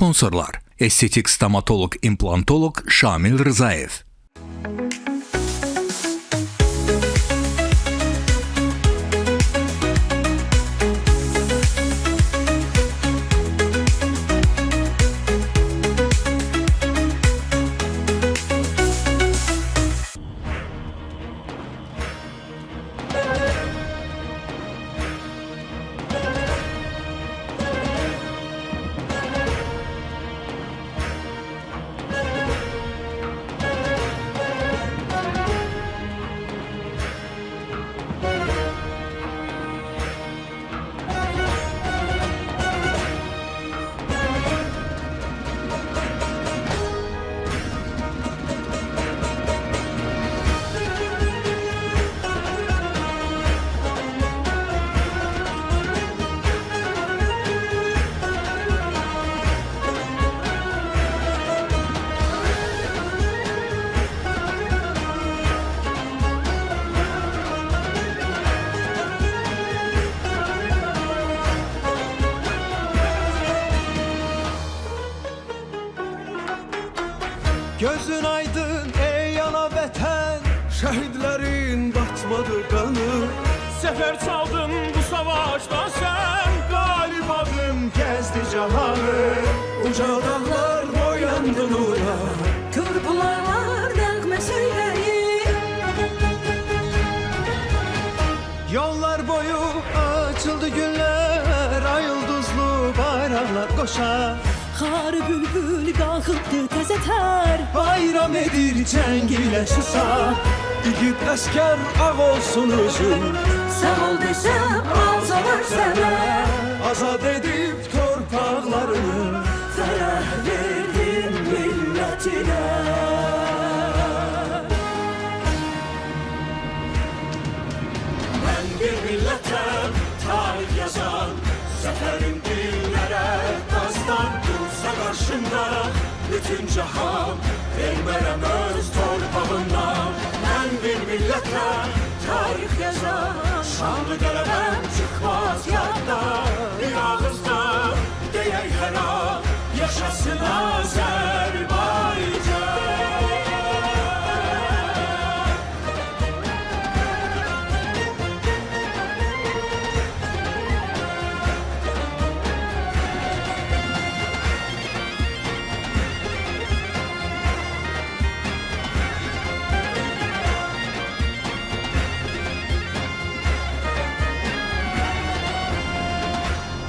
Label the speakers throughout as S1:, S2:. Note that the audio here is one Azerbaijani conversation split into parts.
S1: Sponsorlar: estetik stomatolog, implantolog Şamil Rızaev.
S2: Gözün aydın ey ana vətən, şəhidlərin batmadı qanı. Səfər çaldın bu savaşda sən, qalib adın gəzdi cahanı. Uca dağlar boyandı nura,
S3: Körpülar nəğmə söyləyi,
S2: yollar boyu açıldı günlər, ay ulduzlu bayraqlar qoşar.
S3: xarı bülbül qalxıbdı təzə tər.
S2: Bayram edir cəng ilə susar, igid əskər ağ olsun üzün.
S3: Sağ ol desəm alsalar sənə,
S2: Azad edib torpaqlarını,
S3: fərəh verdin millətinə.
S2: mən bir millətəm, tarix yazan, zəfərim dillərə dastan. Dursa qarşımda bütün cahan, vermərəm öz torpağımdan. Mən bir millətəm, tarix yazan, şanlı qələbəm çıxmaz yadda. Bir ağızda deyək hər an, yaşasın Azərbaycan.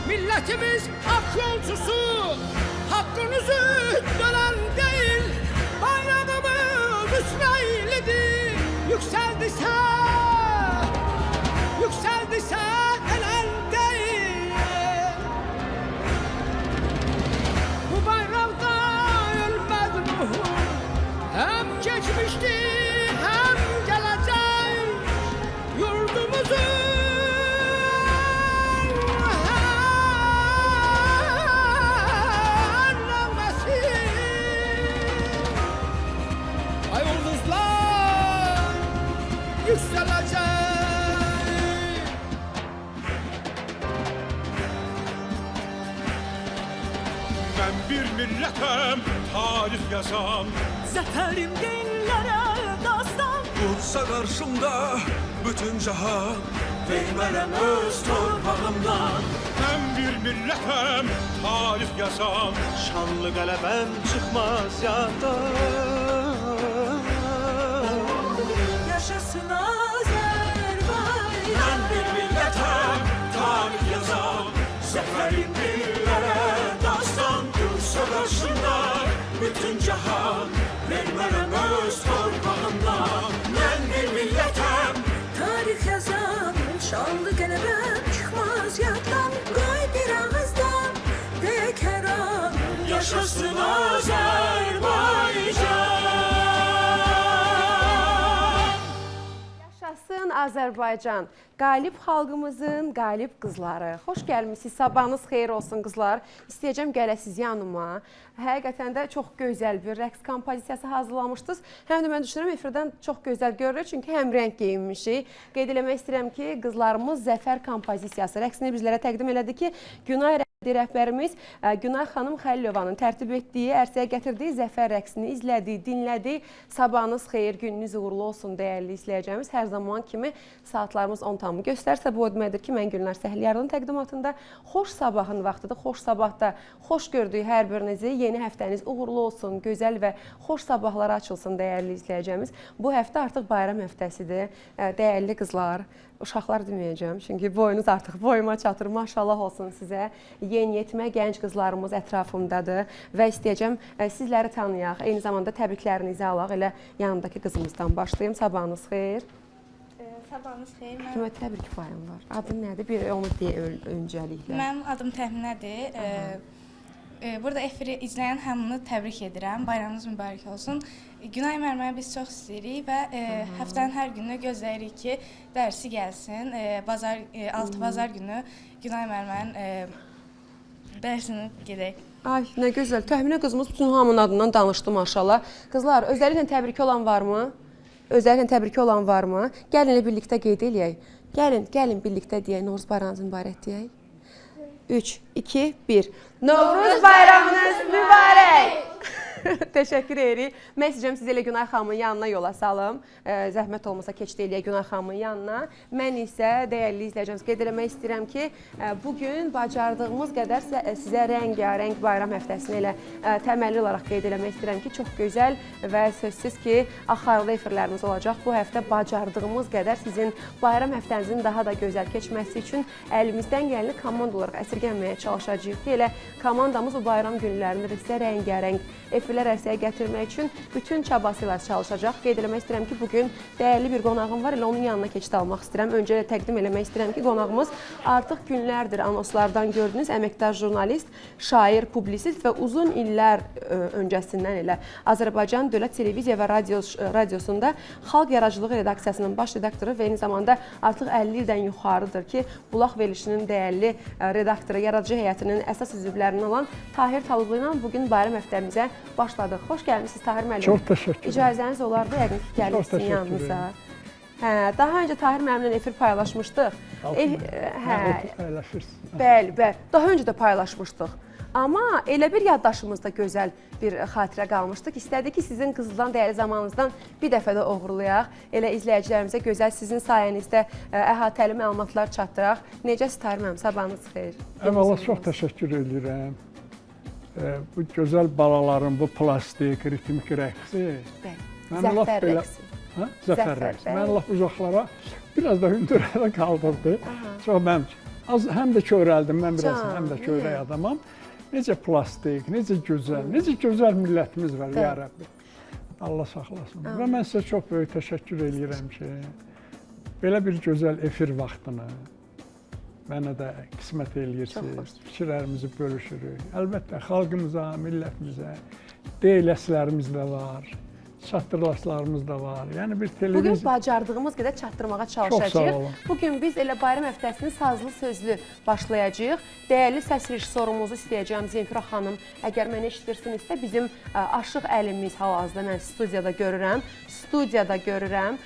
S4: Milletimiz hak yolcusu, hakkınızı dönen değil. Bayrağımız İsrail'idir, yükseldiyse elen değil. Bu bayrakta ölmez ruhum, hem geçmişti hem gelecek yurdumuzun.
S2: Ben bir millətəm, tarix yazan,
S3: Zəfərim dillərə dastan.
S2: dursa qarşımda bütün cahan, vermərəm öz torpağımdan. Mən bir millətəm, tarix yazan, şanlı qələbəm çıxmaz yaddan.
S3: Yaşasın Azərbaycan.
S2: Mən bir millətəm, tarix yazan, zəfərim dillərə dastan. Dursa qarşımda bütün cahan, vermərəm öz torpağımdan. Mən bir millətəm,
S3: Tarix yazan, şanlı qələbəm çıxmaz yaddan. Qoy bir ağızdan deyək hər an,
S2: yaşasın Azərbaycan.
S5: Yaşasın Azərbaycan. Qalib xalqımızın qalib qızları. Xoş gəlmisiniz. Sabahınız xeyir olsun qızlar. İstəyəcəm gələsiz yanıma. Həqiqətən də çox gözəl bir rəqs kompozisiyası hazırlamışdınız. Həm də mən düşünürəm efirdən çox gözəl görürük. Çünki həm rəng geyinmişik. Qeyd eləmək istəyirəm ki, qızlarımız Zəfər kompozisiyası rəqsini bizlərə təqdim elədi ki, Günay Rəhbərimiz Günay xanım Xəlilovanın tərtib etdiyi, ərsəyə gətirdiyi zəfər rəqsini izlədik, dinlədik. Sabahınız xeyir, gününüz uğurlu olsun dəyərli izləyəcəyimiz. Hər zaman kimi saatlarımız 10 tamı göstərsə, bu o deməkdir ki, mən Gülnar Səhliyarın təqdimatında xoş sabahın vaxtıdır. Xoş sabahda xoş gördük hər birinizi. Yeni həftəniz uğurlu olsun, gözəl və xoş sabahlara açılsın dəyərli izləyəcəyimiz. Bu həftə artıq bayram həftəsidir. Dəyərli qızlar, uşaqlar deməyəcəm, çünki boyunuz artıq boyuma çatır. Maşallah olsun sizə. Yeniyetmə gənc qızlarımız ətrafımdadır və istəyəcəm sizləri tanıyaq. Eyni zamanda təbriklərinizi alaq. Elə yanımdakı qızımızdan başlayım. Sabahınız xeyir.
S6: Sabahınız xeyir.
S5: Kimə təbrik payım var? Adın nədir? Bir onu deyə öncəliklə.
S6: Mənim adım Təminədir. Burada efiri izləyən hamını təbrik edirəm. Bayramınız mübarək olsun. Günay müəlliməni biz çox istəyirik və həftənin hər günü gözləyirik ki, dərsi gəlsin. 6 bazar günü Günay müəlliminin dərsini gedək.
S5: Ay, nə gözəl. Təminə qızımız bütün hamının adından danışdı maşallah. Qızlar, özəliklə təbriki olan varmı? Özəliklə təbriki olan varmı? Gəlin elə birlikdə qeyd eləyək. Gəlin birlikdə deyək, Novruz bayramınız mübarək deyək. 3, 2, 1. Novruz bayramınız mübarək! Təşəkkür edirik. Mən istəyəcəm sizi elə Günay xanımın yanına yola salım. Zəhmət olmasa keçid eləyək Günay xanımın yanına. Mən isə dəyərli izləyəcəyimiz qeyd eləmək istəyirəm ki, bugün bacardığımız qədər sizə rəngarəng bayram həftəsini elə təməlli olaraq qeyd eləmək istəyirəm ki, çox gözəl və sözsüz ki, axarlı efirlərimiz olacaq. Bu həftə bacardığımız qədər sizin bayram həftənizin daha da gözəl keçməsi üçün əlimizdən gələni komanda olaraq əsirgənməyə çalışacağıq ki, elə komandamız bu bayram günlərində də sizə rəngarəng efirlər ərsəyə gətirmək üçün bütün çabasıyla çalışacaq. Qeyd eləmək istəyirəm ki, bugün dəyərli bir qonağım var, elə onun yanına keçid almaq istəyirəm. Öncə təqdim eləmək istəyirəm ki, qonağımız artıq günlərdir anonslardan gördünüz, əməkdar jurnalist, şair, publisist və uzun illər öncəsindən elə Azərbaycan Dövlət Televiziya və Radiosunda Xalq Yaradıcılığı redaksiyasının baş redaktoru və eyni zamanda artıq 50 ildən yuxarıdır ki, Bulaq verilişinin dəyərli redaktoru, yaradıcı heyətinin əsas üzvlərindən olan Tahir Talıblı ilə bugün bayram həftəmizə başladıq. Xoş gəlmişsiniz Tahir müəllim.
S7: Çox təşəkkür ederim.
S5: İcazəniz olardı yəqin ki, gəlmişsin yanınıza. Daha öncə Tahir müəllimlə efir paylaşmışdıq.
S7: Paylaşırsınız.
S5: Bəli. Daha öncə də paylaşmışdıq. Amma elə bir yaddaşımızda gözəl bir xatirə qalmışdı ki, istədik ki, sizin qızıldan dəyərli zamanınızdan bir dəfə də oğurlayaq. Elə izləyicilərimizə gözəl sizin sayənizdə əhatəli məlumatlar çatdıraq. Necəsiz Tahir müəllim? Sabahınız xeyir.
S7: Əvvəla çox təşəkkür edirəm. Bu gözəl balaların bu plastik, ritmik rəqsi.
S5: Zəfər rəqsi.
S7: Zəfər rəqsi. Mən lap uzaqlara, biraz da hündürlərə qaldırdı. Çox mənim həm də kövrəldim, mən biraz həm də kövrək adamam. Necə plastik, necə gözəl millətimiz var, ya Rəbbi. Allah saxlasın. Və mən sizə çox böyük təşəkkür edirəm ki, belə bir gözəl efir vaxtını mənə də qismət eləyirsiniz, fikirlərimizi bölüşürük. Əlbəttə, xalqımıza, millətimizə deyiləslərimiz də var, çatdırılaslarımız da var. Yəni bir televiziya...
S5: Bugün bacardığımız qədər çatdırmağa çalışacağıq. Bugün biz elə bayram həftəsini sazlı sözlü başlayacağıq. Dəyərli səs rejissorumuzu istəyəcəyəm Zemfira xanım. Əgər məni eşidirsinizsə, bizim Aşıq Əlimiz hal-hazırda mən studiyada görürəm.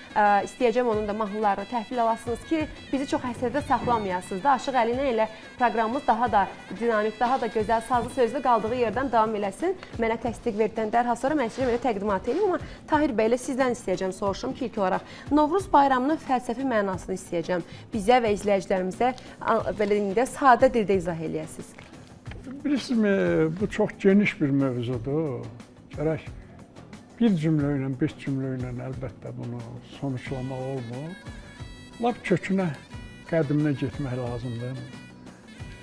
S5: İstəyəcəm onun da mahnılarını təhvil alasınız ki, bizi çox həsrətdə saxlamayasınız da. Aşıq Əli ilə elə proqramımız daha da dinamik, daha da gözəl, sazlı sözlü qaldığı yerdən davam eləsin. Mənə təsdiq verdikdən dərhal sonra mən sizə təqdimat edeyim. Amma Tahir bəy, sizdən istəyəcəm, soruşum ki, ilk olaraq Novruz bayramının fəlsəfi mənasını istəyəcəm. Bizə və izləyicilərimizə belə deyəndə sadə dildə izah eləyəsiniz.
S7: Bilirsiniz, bu çox geniş bir mövzudur. Gərək bir cümlə ilə, 5 cümlə ilə əlbəttə bunu sonuçlamaq olmur. Lap kökünə, qədimine getmək lazımdır.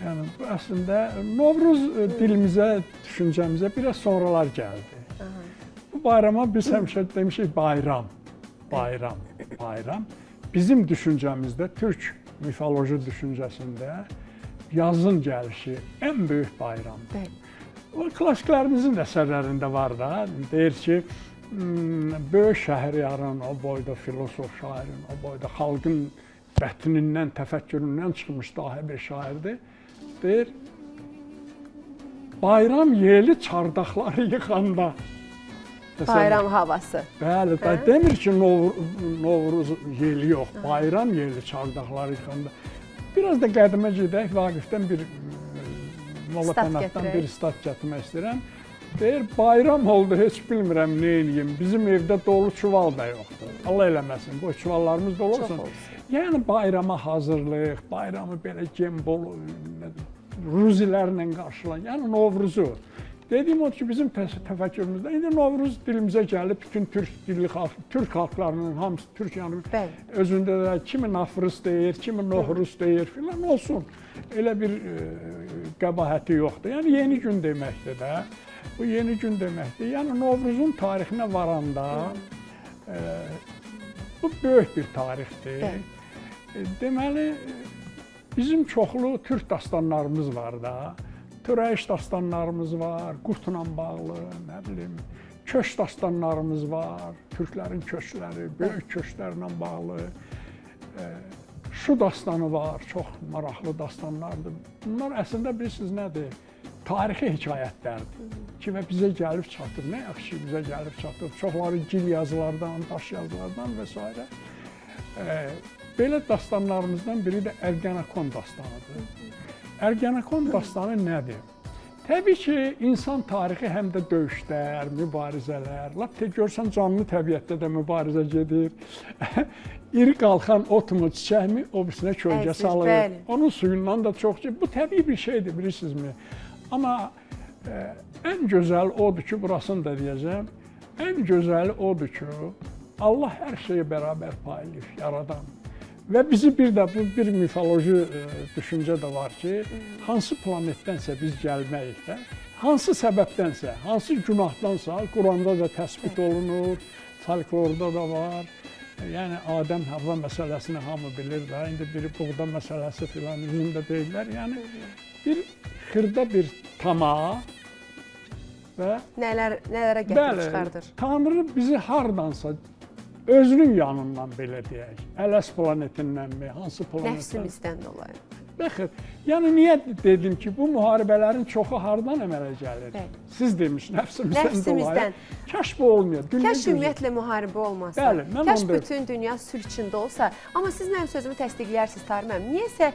S7: Yəni, əslində Novruz dilimizə, düşüncəmizə biraz sonralar gəldi. Bu bayrama biz həmişə demişik bayram. Bizim düşüncəmizdə, Türk mifoloji düşüncəsində yazın gəlişi ən böyük bayramdır. Klassiklərimizin əsərlərində var da, deyir ki, böyük şəhriyarın, o boyda filosof şairin, o boyda xalqın bətnindən, təfəkküründən çıxmış dahi bir şairdir. Deyir, bayram yeli çardaqları yıxanda.
S5: Bayram havası.
S7: Bəli, demir ki, Novruz yeli yox, bayram yeli çardaqları yıxanda. Biraz da qədimə gedək, Vaqifdən bir Molla
S5: Stat
S7: Pənahdan
S5: gətirək.
S7: bir stat gətirmək istəyirəm. Deyir, bayram oldu, heç bilmirəm nə eləyim. Bizim evdə dolu çuval da yoxdur. Allah eləməsin, bu çuvallarımız dolu olsun. Yəni bayrama hazırlıq, bayramı belə gembol, ruzilərlə qarşılan, yəni Novruzu. Dediyim odur ki, bizim təfəkkürümüzdə indi Novruz dilimizə gəlib, bütün türk xalqlarının hamısı, Türkiyənin özündə də kimi Nafrız deyir, kimi Novruz deyir filan olsun. Elə bir qəbahəti yoxdur. Yəni yeni gün deməkdir də. Bu yeni gün deməkdir. Yəni Novruzun tarixinə varanda bu böyük bir tarixdir. Deməli, bizim çoxlu türk dastanlarımız var da. Törəyiş dastanlarımız var, qurtla bağlı, nə bilim, köç dastanlarımız var, türklərin köçləri, böyük köçlərlə bağlı. Şu dastanı var, çox maraqlı dastanlardır. Bunlar əslində bilirsiniz nədir? Tarixi hekayətlərdir ki, və bizə gəlib çatır. Nə yaxşı ki, bizə gəlib çatır. Çoxları gil yazılardan, daş yazılardan və s. Belə dastanlarımızdan biri də Ergenekon dastanıdır. Ergenekon dastanı nədir? Təbii ki, insan tarixi həm də döyüşlər, mübarizələr, lap görsən canlı təbiətdə də mübarizə gedir. İri qalxan otmu, çiçəkmi, o birisinə kölgə salır. Onun suyundan da çox ki, bu təbii bir şeydir, bilirsinizmi? Amma ən gözəl odur ki, burasını da deyəcəm, ən gözəli odur ki, Allah hər şeyi bərabər paylayıb, yaradan. Və bizi bir də bu bir mifoloji düşüncə də var ki, hansı planetdənsə biz gəlməyik də, hansı səbəbdənsə, hansı günahdansa Quranda da təsbit olunur, folklorda da var. Yəni Adəm Havva məsələsini hamı bilir də, indi biri buğda məsələsi filan üzündə deyirlər. Yəni bir xırda bir tama və
S5: nələrə gətirib çıxardır.
S7: Tanrı bizi hardansa özünün yanından belə deyək, Ələs planetindənmi, hansı planetdən?
S5: Nəfsimizdən dolayı.
S7: Baxın, yəni niyə dedim ki, bu müharibələrin çoxu hardan əmələ gəlir? Siz demiş, nəfsimizdən dolayı. Kaş bu olmuyor.
S5: Kaş ümumiyyətlə müharibə olmasa.
S7: Bəli, mən
S5: kaş bütün dünya sülh içində olsa. Amma siz mənim sözümü təsdiqləyirsiniz, Tahir müəllim. Niyəsə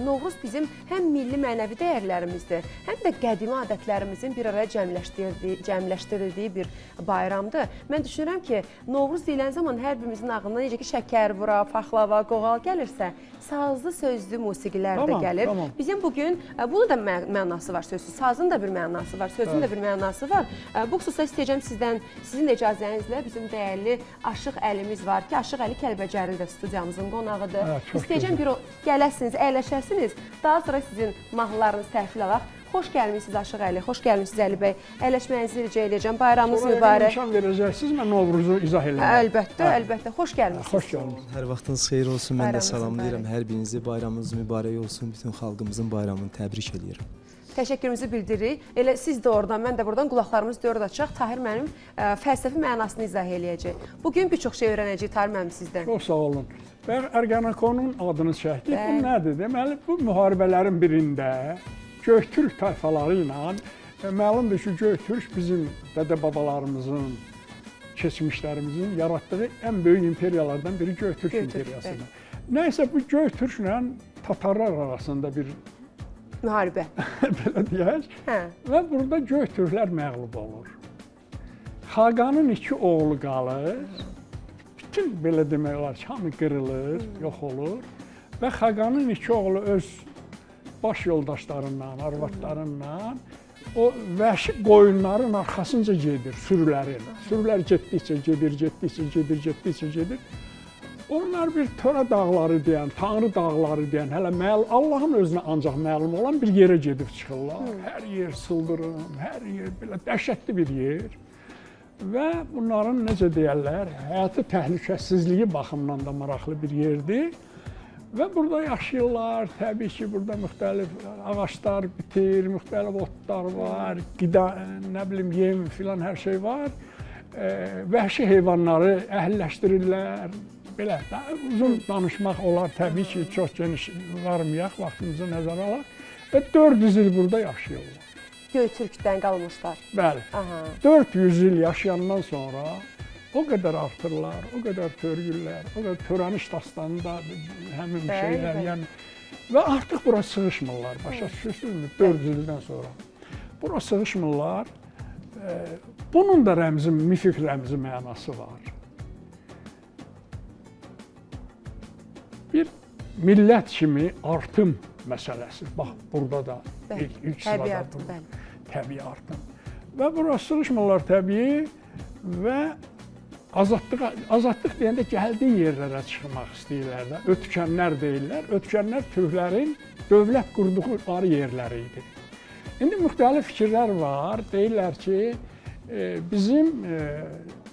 S5: Novruz bizim həm milli mənəvi dəyərlərimizdir, həm də qədimi adətlərimizin bir araya cəmləşdirildiyi bir bayramdır. Mən düşünürəm ki, Novruz deyilən zaman hər birimizin ağlına necə ki şəkər vura, paxlava, qoğal gəlirsə, sazlı sözlü musiqilər də gəlir. Bizim bugün, bunun da mənası var sözsüz, sazın da bir mənası var, sözün də bir mənası var. Bu xüsusda istəyəcəm sizdən, sizin icazənizlə bizim dəyərli Aşıq Əlimiz var ki, Aşıq Əli Kəlbəcərli də studiyamızın qonağıdır. İstəyəcəm bir o gələsiniz, əyləşəsiniz, daha sonra sizin mahnılarınızı təhvil alaq. Xoş gəlmişsiniz Aşıq Əli, xoş gəlmişsiniz Əli bəy. Əyləşməyinizi rica edəcəm, bayramınız mübarək.
S7: Sonra imkan verəcəksiniz, mən Novruzu izah edəcəm.
S5: Əlbəttə, əlbəttə, xoş gəlmişsiniz.
S7: Xoş gəlmişsiniz.
S8: Hər vaxtınız xeyir olsun, mən də salamlayıram hər birinizi, bayramınız mübarək olsun, bütün xalqımızın bayramını təbrik edirəm.
S5: Təşəkkürümüzü bildiririk. Elə siz də oradan, mən də buradan qulaqlarımız dörd açaq. Tahir mənim fəlsəfi mənasını izah eləyəcək. Bugün bir çox şey öyrənəcəyik Tahir mənim sizdən.
S7: Çox sağ olun. Bəs Ergenekonun adını çəkdik. Bu nədir? Deməli, bu müharibələrin birində Göktürk tayfaları ilə, məlumdur ki, Göktürk bizim dədə-babalarımızın, keçmişlərimizin yaratdığı ən böyük imperiyalardan biri Göktürk imperiyasıdır. Nəysə bu Göktürklə Tatarlar arasında bir
S5: müharibə.
S7: Belə deyək. Və burada Göktürklər məğlub olur. Xaqanın 2 oğlu qalır. Bütün belə demək olar ki, hamı qırılır, yox olur. Və Xaqanın 2 oğlu öz baş yoldaşlarından, arvadlarından o vəhşi qoyunların arxasınca gedir, sürülərin. Sürülər getdikcə gedir, getdikcə gedir, getdikcə gedir. Onlar bir Töra dağları deyən, Tanrı dağları deyən, hələ Allahın özünə ancaq məlum olan bir yerə gedib çıxırlar. Hər yer sıldırım, hər yer belə dəhşətli bir yer. Və bunların necə deyərlər, həyatı təhlükəsizliyi baxımından da maraqlı bir yerdir. Və burada yaşayırlar, təbii ki, burada müxtəlif ağaclar bitir, müxtəlif otlar var, qida, nə bilim, yem filan hər şey var. Vəhşi heyvanları əhəlləşdirirlər. Belə, uzun danışmaq olar, təbii ki, çox geniş varmayaq, vaxtımızı nəzərə alaq və 400 il burada yaşayırlar.
S5: Göytürkdən qalmışlar.
S7: Bəli, 400 il yaşayandan sonra o qədər artırlar, o qədər törgürlər, o qədər törəniş dastanında həmin şeylər, yəni Və artıq bura sığışmırlar, başa düşürsünüzmü? 4 ildən sonra. Bura sığışmırlar. Bunun da rəmzi, mifik rəmzi mənası var. Bir millət kimi artım məsələsi. Bax, burada da ilk sırada təbii artım. Və bura sığışmırlar təbii və azadlıq deyəndə gəldiyi yerlərə çıxmaq istəyirlər də. Ötkənlər deyirlər. Ötkənlər türklərin dövlət qurduqları yerləri idi. İndi müxtəlif fikirlər var. Deyirlər ki, bizim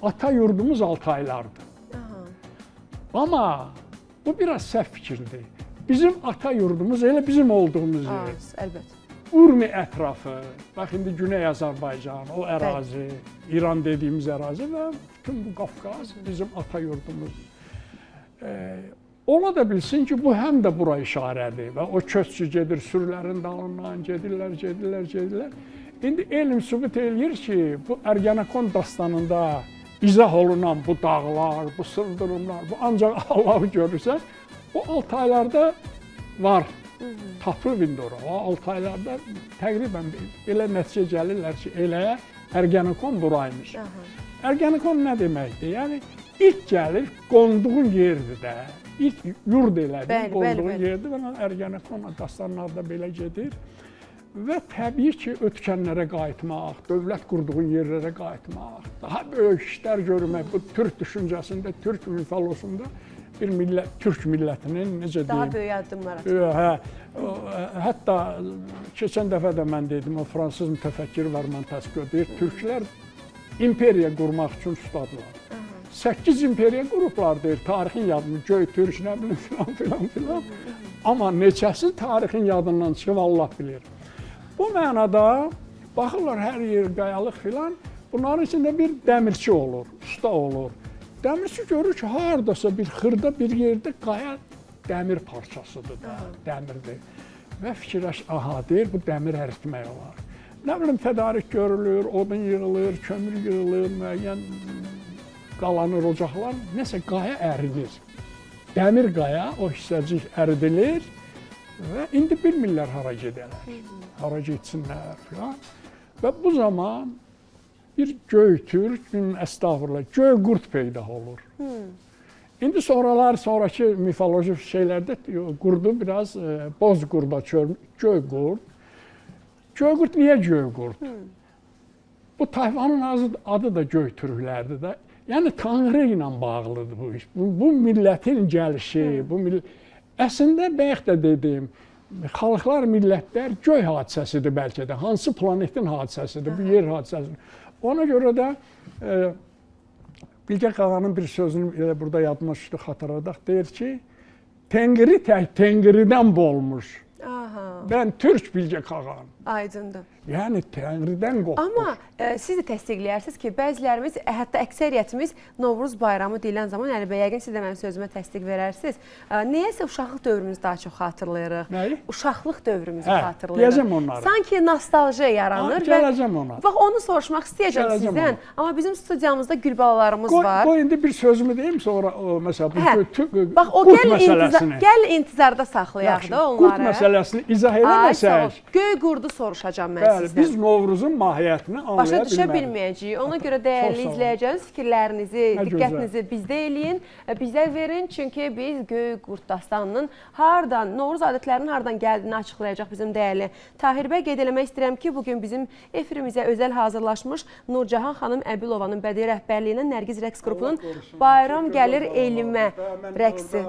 S7: ata yurdumuz Altaylardır. Amma bu biraz səhv fikirdir. Bizim ata yurdumuz elə bizim olduğumuz yer.
S5: Əlbəttə.
S7: Urmi ətrafı, bax indi Güney Azərbaycan, o ərazi, İran dediyimiz ərazi və bütün bu Qafqaz bizim ata yurdumuz. Ola da bilsin ki, bu həm də bura işarədir və o köççü gedir, sürülərin dalından gedirlər. İndi elm sübut eləyir ki, bu Ergenekon dastanında izah olunan bu dağlar, bu sıldırımlar, bu ancaq Allah'ı görürsən, o Altaylarda var. Tapılıb indi ora. O Altaylarda təqribən elə nəticə gəlirlər ki, elə Ergenekon buraymış. Ergenekon nə deməkdir? Yəni, ilk gəlir, qonduğun yerdir də. İlk yurd elədir, qonduğun yerdir və Ergenekon dastanlarda belə gedir. Və təbii ki, ötkənlərə qayıtmaq, dövlət qurduğun yerlərə qayıtmaq, daha böyük işlər görmək, bu türk düşüncəsində, türk mifolosunda bir millət, türk millətinin necə deyim?
S5: Daha böyük addımlar atmaq.
S7: Hətta keçən dəfə də mən dedim, o fransız mütəfəkkir var, Montesquieu deyir, türklər imperiya qurmaq üçün ustadılar. 8 imperiya qurublar deyir, tarixin yadını, Göytürk, nə bilim, filan. Amma neçəsi tarixin yadından çıxıb Allah bilir. Bu mənada baxırlar hər yer qayalıq filan, bunların içində bir dəmirçi olur, usta olur. Dəmirçi görür ki, haradasa bir xırda bir yerdə qaya dəmir parçasıdır da, dəmirdir. Və fikirləş, aha, deyir, bu dəmir əritmək olar. Nə bilim, tədarik görülür, odun yığılır, kömür yığılır, müəyyən qalanır ocaqlar, nəsə qaya ərilir. Dəmir qaya, o hissəcik əridilir və indi bilmirlər hara gedələr, hara getsinlər filan. Və bu zaman bir Göytürk, əstağfurullah, göy qurd peyda olur. İndi sonraki mifoloji şeylərdə qurdu biraz boz qurda çörmüş, göy qurd. Göy qurd niyə göy qurd? Bu tayfanın adı da Göytürklərdir də. Yəni Tanrı ilə bağlıdır bu iş. Bu millətin gəlişi, əslində bayaq da dedim, xalqlar, millətlər göy hadisəsidir bəlkə də. Hansı planetin hadisəsidir, bu yer hadisəsidir. Ona görə də Bilgə Qağanın bir sözünü elə burada yadıma düşdü, xatırladaq, deyir ki, Tengri tək Tengridən bolmuş. Mən Türk Bilgə Qağan.
S5: Aydındır.
S7: Yəni Tengridən qopmuş.
S5: Amma siz də təsdiqləyirsiniz ki, bəzilərimiz, hətta əksəriyyətimiz Novruz bayramı deyilən zaman, Əli yəqin siz də mənim sözümə təsdiq verərsiniz. Niyəsə uşaqlıq dövrümüzü daha çox xatırlayırıq.
S7: Nəyi?
S5: Uşaqlıq dövrümüzü xatırlayırıq.
S7: Deyəcəm onları.
S5: Sanki nostalji yaranır.
S7: Gələcəm ona.
S5: Bax, onu soruşmaq istəyəcəm sizdən. Amma bizim studiyamızda gülbalalarımız var.
S7: Qoy indi bir sözümü deyim, sonra məsələn,
S5: bu qurd məsələsini. Gəl intizarda saxlayaq da onları.
S7: Qurd məsələsini izah eləməsək.
S5: Göy qurdu soruşacağam mən sizdən.
S7: Biz Novruzun mahiyyətini anlaya bilmərik.
S5: Başa düşə bilməyəcəyik. Ona görə dəyərli izləyəcəksiniz, fikirlərinizi, diqqətinizi bizdə eləyin, bizə verin. Çünki biz Göy Qurd dastanının hardan, Novruz adətlərinin hardan gəldiyini açıqlayacaq bizim dəyərli Tahir bəy. Qeyd eləmək istəyirəm ki, bugün bizim efirimizə özəl hazırlaşmış Nurcahan xanım Əbilovanın bədii rəhbərliyinə Nərgiz rəqs qrupunun Bayram gəlir elimə rəqsi.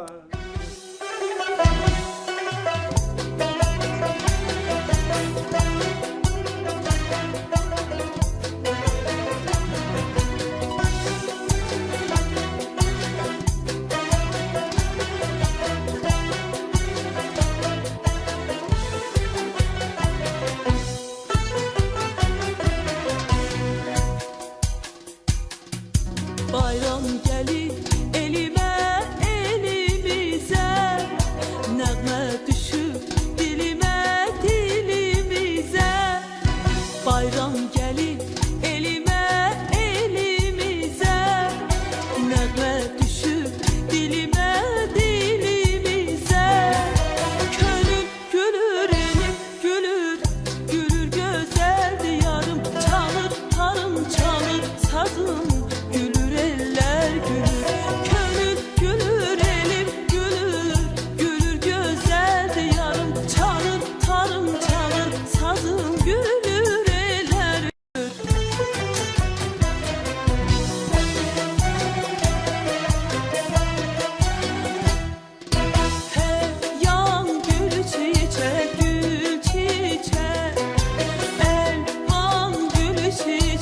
S3: Bayram gəlir elimə, elimizə, nəğmə düşür dilimə, dilimizə. Bayram gəlir elimə, elimizə, nəğmə düşür dilimə, dilimizə. Könül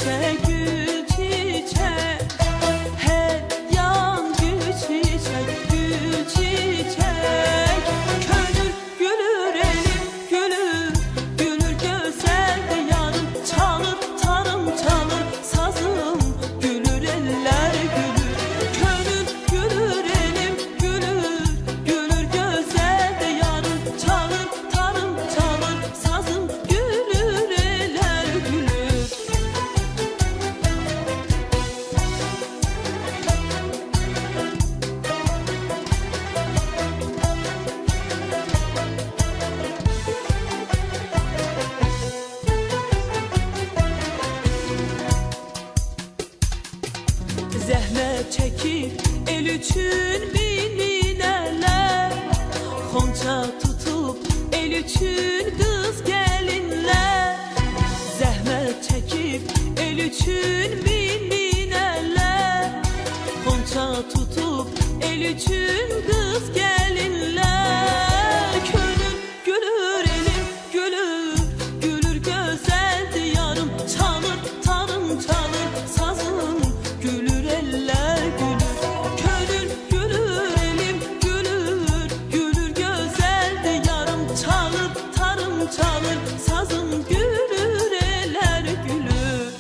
S3: çiçek, gül çiçek. Her yan gül çiçek, gül çiçek. Könül gülür elim, gülür, gülür güzel de yarım. Çalır tarım çalır sazım, gülür eller gülür. Könül gülür elim, gülür, gülür güzel de yarım. Çalır tarım çalır sazım, gülür eller gülür. Zəhmət çəkir el üçün bilinələr. Xonça tutub el üçün qız gəlinlər. Zəhmət çəkib el üçün bilinələr. Xonça tutub el üçün qız gəlinlər. Könül gülür elim, gülür, gülür gözəldir yarım. Çalır tarım çalır sazım, gülür eller gülür. Könül gülür elim, gülür, gülür gözəldir yarım. Çalır tarım çalır sazım, gülür eller gülür.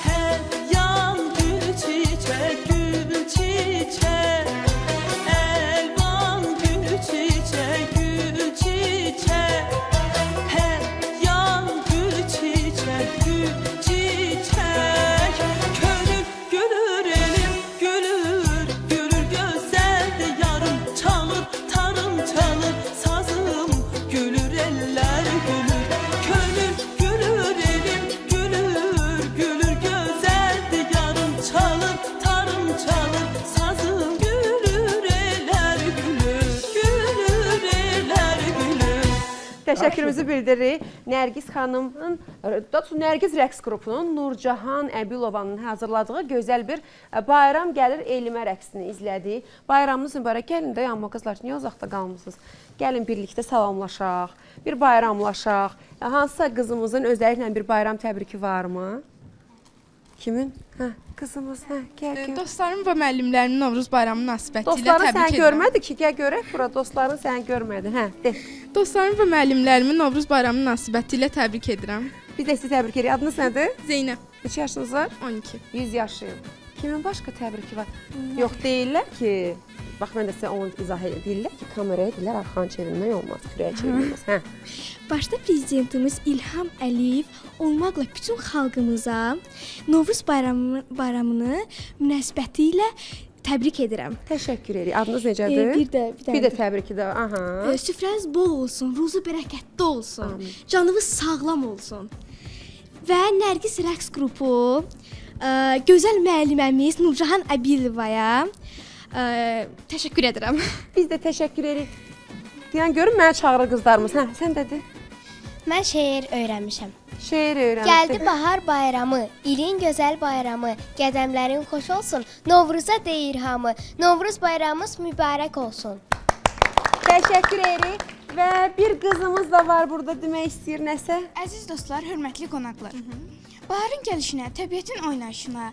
S3: Her yan gül çiçek, gül çiçek. Elvan gül çiçek, gül çiçek. Her yan gül çiçek, gül çiçek. Könül gülür elim, gülür, gülür gözəldir yarım. Çalır tarım çalır sazım, gülür eller gülür. Könül gülür elim, gülür, gülür gözəldir yarım. Çalır tarım çalır sazım, gülür eller gülür, gülür eller gülür.
S5: Təşəkkürümüzü bildiririk. Nərgiz xanımın, doğrusu Nərgiz rəqs qrupunun Nurcahan Əbilovanın hazırladığı gözəl bir Bayram gəlir elimə rəqsini izlədik. Bayramınız mübarək. Gəlin də yanıma qızlar, niyə uzaqda qalmısınız? Gəlin birlikdə salamlaşaq, bir bayramlaşaq. Hansısa qızımızın özəlliklə bir bayram təbriki varmı? Kimin? Hə, qızımız, hə, gəl.
S6: Dostlarım və müəllimlərimin Novruz bayramı münasibətilə
S5: Dostların
S6: təbrik
S5: səni
S6: edirəm.
S5: görmədi ki, gəl görək bura. Dostların səni görmədi. Hə, de.
S6: Dostlarım və müəllimlərimin Novruz bayramı münasibətilə təbrik edirəm.
S5: Biz də sizi təbrik edirik. Adınız nədir?
S6: Zeynəb,
S5: Neçə yaşınız var?
S6: 12.
S5: 100 yaşıyım. Kimin başqa təbriki var? Yox, deyirlər ki, bax mən də sizə onu izah edim. Deyirlər ki, kameraya deyirlər arxan çevrilmək olmaz, kürəyə çevrilməz. Hə.
S9: Başda prezidentimiz İlham Əliyev olmaqla bütün xalqımıza Novruz bayramını münasibətilə təbrik edirəm.
S5: Təşəkkür edirik. Adınız necədir? Bir də təbriki də. Aha.
S9: Süfrəniz bol olsun, ruzu bərəkətli olsun, canınız sağlam olsun. Və Nərgiz rəqs qrupu gözəl müəlliməmiz Nurcahan Əbilevaya təşəkkür edirəm.
S5: Biz də təşəkkür edirik. Yəni görün mənə çağırır qızlarımız. Hə, sən də de.
S10: Mən şeir öyrənmişəm.
S5: Şeir öyrənmişəm.
S10: Gəldi bahar bayramı, ilin gözəl bayramı, qədəmlərin xoş olsun, Novruza deyir hamı. Novruz bayramımız mübarək olsun.
S5: Təşəkkür edirik. Və bir qızımız da var burada demək istəyir nəsə.
S11: Əziz dostlar, hörmətli qonaqlar. Baharın gəlişinə, təbiətin oynayışına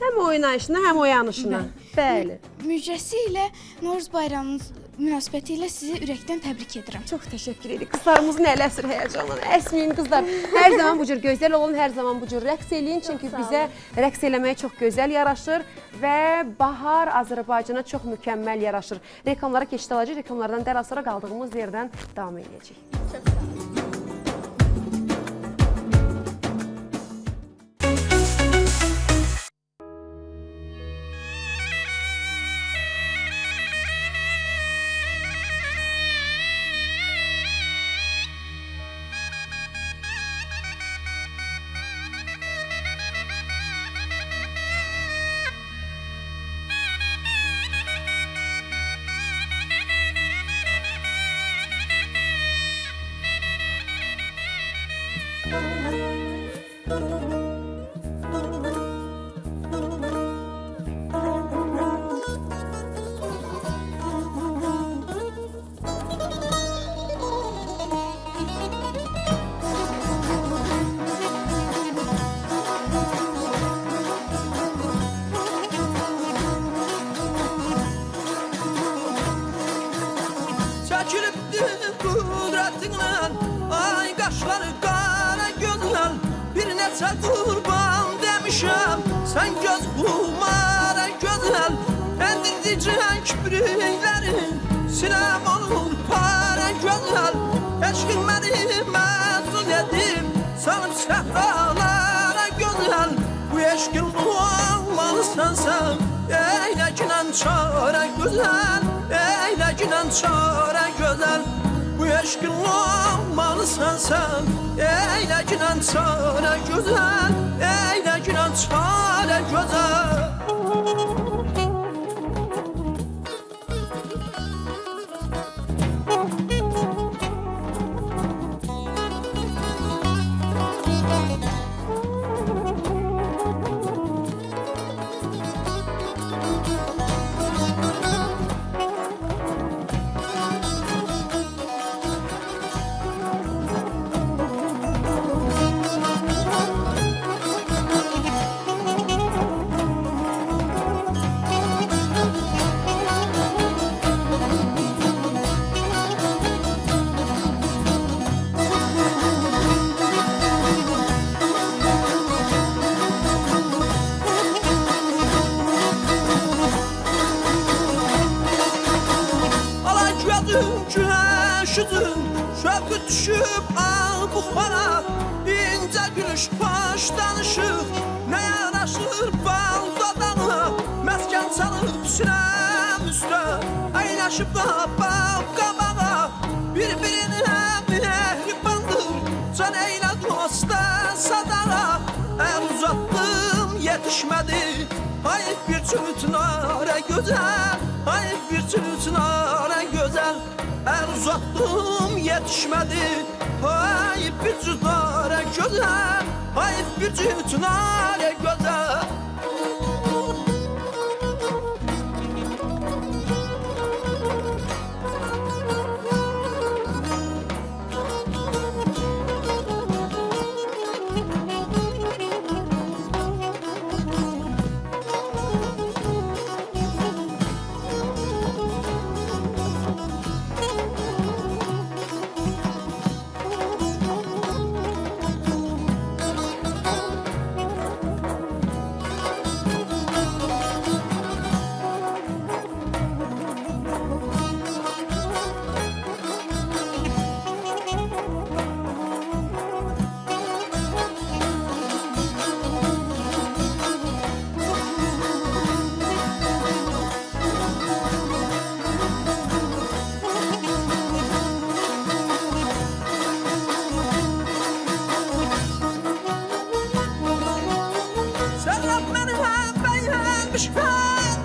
S5: həm oynayışına, həm oyanışına. Bəli.
S11: Müjdəsi ilə Novruz bayramımız münasibətilə sizi ürəkdən təbrik edirəm.
S5: Çox təşəkkür edirik. Qızlarımızın əli əsir həyəcanla. Əsməyin qızlar. Hər zaman bu cür gözəl olun, hər zaman bu cür rəqs eləyin. Çünki bizə rəqs eləmək çox gözəl yaraşır və bahar Azərbaycana çox mükəmməl yaraşır. Reklamlara keçid alacaq. Reklamlardan dərhal sonra qaldığımız yerdən davam edəcək. Çox sağ olun.
S2: Kaşları qara gözəl, bir neçə qurban demişəm. Sən göz qumara gözəl, endirdicən kibriklərin, sinəm olur para gözəl. Eşqin məni məzun edib, salıb səhralara gözəl. Bu eşqin olmalısan sən, eynəkinən çara gözəl, eynəkinən çara gözəl. Bu eşqin olmalısan sən, eynəkinən çara gözəl, eynəkinən çara gözəl. Şöpü düşüb al buxara, incə gülüş başdan ışıq, nə yaraşır bal dadana. Məskən çalıb sinəm üstə, əyləşib bab qabağa. Bir-birinə mehribandır, can eylə dosta sadara. Əl uzatdım yetişmədi, hayır bir çürütünara gözəl, hayır bir çürütünara gözəl. Əl uzattım yetişmədi, hayır bir cüzara gözəl, hayır bir cüzara gözəl.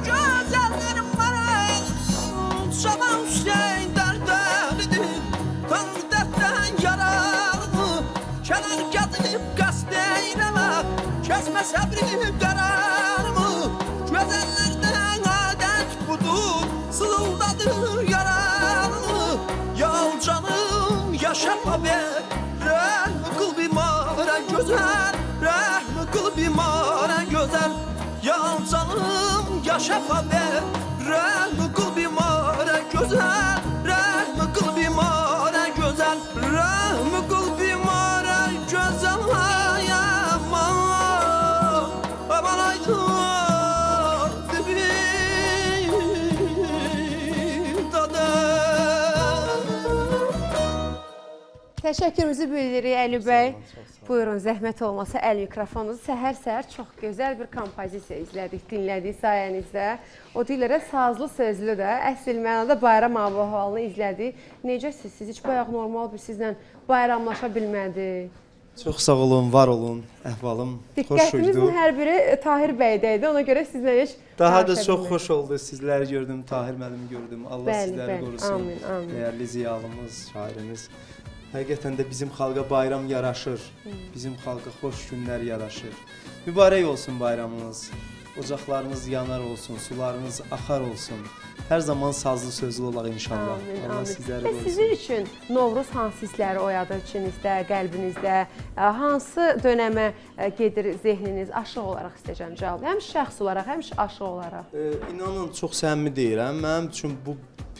S2: Gözəllərim var, Şaban Hüseyin dərdəlidir, Tanrı dərddən yaralıdır. Kənar gəzib qəsd eyləmə, kəsmə səbri qərarımı. Gözəllərdən adət budur, sızıldadır yaralını. Yal canım yaşama ver, rəhmi qıl bimara gözəl, rəhmi qıl bimara gözəl. Yal canım yaşama ver, rəhmi qıl bimara gözəl, rəhmi qıl bimara gözəl, rəhmi qıl bimara gözəl. Ay aman, aman aydın dibin dadı.
S5: Təşəkkürümüzü bildiririk Əli bəy. Buyurun, zəhmət olmasa əl mikrofonunuzu. Səhər-səhər çox gözəl bir kompozisiya izlədik, dinlədik sayənizdə. O dillərə sazlı sözlü də, əsl mənada bayram ahvalını izlədik. Necəsiz? Siz heç bayaq normal bir sizlə bayramlaşa bilmədik.
S8: Çox sağ olun, var olun, əhvalım xoş oldu.
S5: Diqqətimizin hər biri Tahir bəydəydi, ona görə sizlə heç
S8: daha da çox xoş oldu. Sizləri gördüm, Tahir müəllimi gördüm. Allah sizləri qorusun.
S5: Amin, amin.
S8: Dəyərli ziyalımız, şairimiz. Həqiqətən də bizim xalqa bayram yaraşır, bizim xalqa xoş günlər yaraşır. Mübarək olsun bayramınız, ocaqlarınız yanar olsun, sularınız axar olsun. Hər zaman sazlı sözlü olaq inşallah.
S5: Amin,
S8: Allah
S5: amin.
S8: sizləri
S5: Və
S8: qorusun.
S5: sizin üçün Novruz hansı hissləri oyadır içinizdə, qəlbinizdə, hansı dönəmə gedir zehniniz? Aşıq olaraq istəyəcəm cavab. Həm şəxs olaraq, həm aşıq olaraq.
S8: İnanın, çox səmimi deyirəm. Mənim üçün bu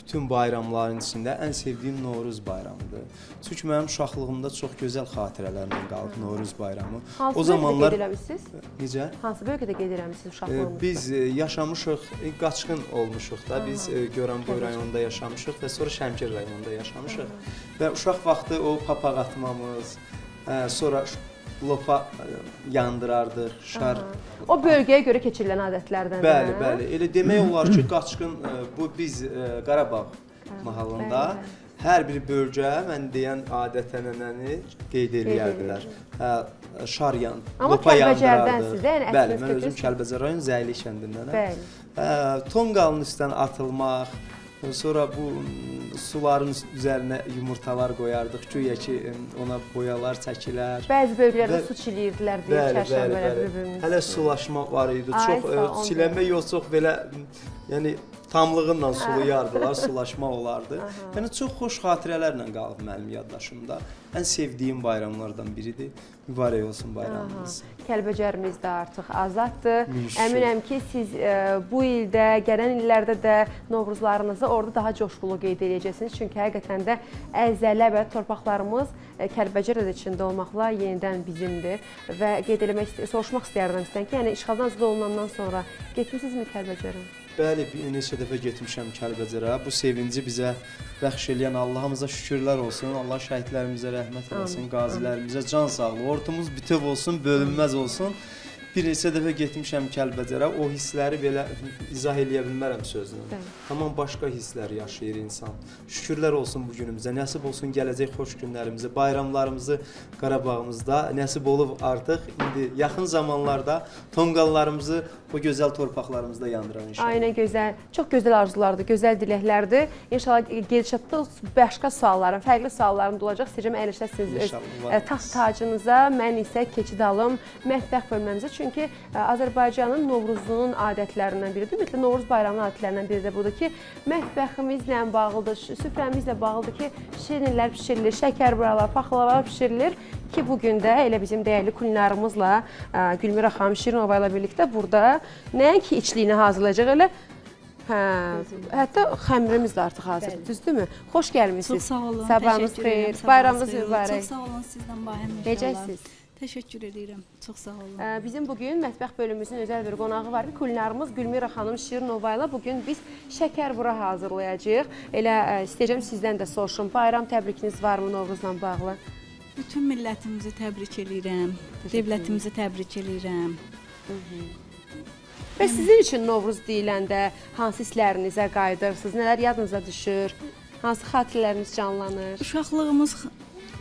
S8: bütün bayramların içində ən sevdiyim Novruz bayramıdır. Çünki mənim uşaqlığımda çox gözəl xatirələrlə qalıb Novruz bayramı.
S5: Hansı bölgədə qeyd eləmişsiniz?
S8: Necə?
S5: Hansı bölgədə qeyd eləmişsiniz uşaqlığınızda?
S8: Biz yaşamışıq, qaçqın olmuşuq da. Biz Goranboy rayonunda yaşamışıq və sonra Şəmkir rayonunda yaşamışıq. Və uşaq vaxtı o papaq atmamız, sonra lopa yandırardıq, şar.
S5: O bölgəyə görə keçirilən adətlərdən.
S8: Bəli, bəli. Elə demək olar ki, qaçqın bu biz Qarabağ mahallında hər bir bölgə mən deyən adət-ənənəni qeyd eləyərdilər. Şar lopa yandırardıq. Bəli, mən özüm Kəlbəcər rayon Zəyli kəndindənəm.
S5: Bəli.
S8: Tonqalın üstdən atılmaq, sonra bu suların üzərinə yumurtalar qoyardıq, güya ki ona boyalar çəkilər.
S5: Bəzi bölgələrdə su çiliyirdilər deyə çərşənbələr.
S8: Hələ sulaşma var idi. Çox çilənmə yox, çox belə yəni tamlığınla sulayardılar, sulaşma olardı. Yəni çox xoş xatirələrlə qalıb mənim yaddaşımda. Ən sevdiyim bayramlardan biridir. Mübarək olsun bayramınız.
S5: Kəlbəcərimiz də artıq azaddır. Əminəm ki, siz bu ildə, gələn illərdə də Novruzlarınızı orada daha coşqulu qeyd edəcəksiniz. Çünki həqiqətən də əzələ və torpaqlarımız Kəlbəcər içində olmaqla yenidən bizimdir. Və qeyd eləmək, soruşmaq istəyərdim sizdən ki, yəni işğaldan azad olunandan sonra getmisinizmi Kəlbəcərə?
S8: Bəli, bir neçə dəfə getmişəm Kəlbəcərə. Bu sevinci bizə bəxş eləyən Allahımıza şükürlər olsun. Allah şəhidlərimizə rəhmət eləsin, qazilərimizə can sağlığı, ordumuz bütöv olsun, bölünməz olsun. Bir neçə dəfə getmişəm Kəlbəcərə, o hissləri belə izah eləyə bilmərəm sözlə. Tamam başqa hisslər yaşayır insan. Şükürlər olsun bu günümüzə, nəsib olsun gələcək xoş günlərimizə, bayramlarımızı Qarabağımızda nəsib olub artıq. İndi yaxın zamanlarda tonqallarımızı o gözəl torpaqlarımızda yandıran inşallah.
S5: Aynen gözəl, çox gözəl arzulardır, gözəl diləklərdir. İnşallah gedişatda başqa sualların, fərqli sualların da olacaq. Istəyəcəm əyləşəsiniz öz taxt tacınıza, mən isə keçid alım mətbəx bölməmizə. Çünki Azərbaycanın Novruzunun adətlərindən biridir. Ümumiyyətlə Novruz bayramının adətlərindən biri də budur ki, mətbəximizlə bağlıdır, süfrəmizlə bağlıdır ki, şirinlər pişirilir, şəkərburalar, paxlavalar pişirilir ki, bugün də elə bizim dəyərli kulinarımızla Gülmira xanım Şirinova ilə birlikdə burada nəinki içliyini hazırlayacaq, elə hətta xəmirimiz də artıq hazırdır, düzdürmü? Xoş gəlmişsiniz.
S12: Çox sağ olun,
S5: sabahınız xeyir, bayramınız mübarək.
S12: Çox sağ olun, sizdən bayram inşallah.
S5: Necəsiniz?
S12: Təşəkkür edirəm, çox sağ olun.
S5: Bizim bugün mətbəx bölümümüzün özəl bir qonağı var ki, kulinarımız Gülmira xanım Şirinova ilə bugün biz şəkərbura hazırlayacağıq. Elə istəyəcəm sizdən də soruşum, bayram təbrikiniz varmı Novruzla bağlı?
S12: Bütün millətimizi təbrik edirəm, dövlətimizi təbrik edirəm.
S5: Və sizin üçün Novruz deyiləndə hansı hisslərinizə qayıdırsınız, nələr yadınıza düşür, hansı xatirələriniz canlanır?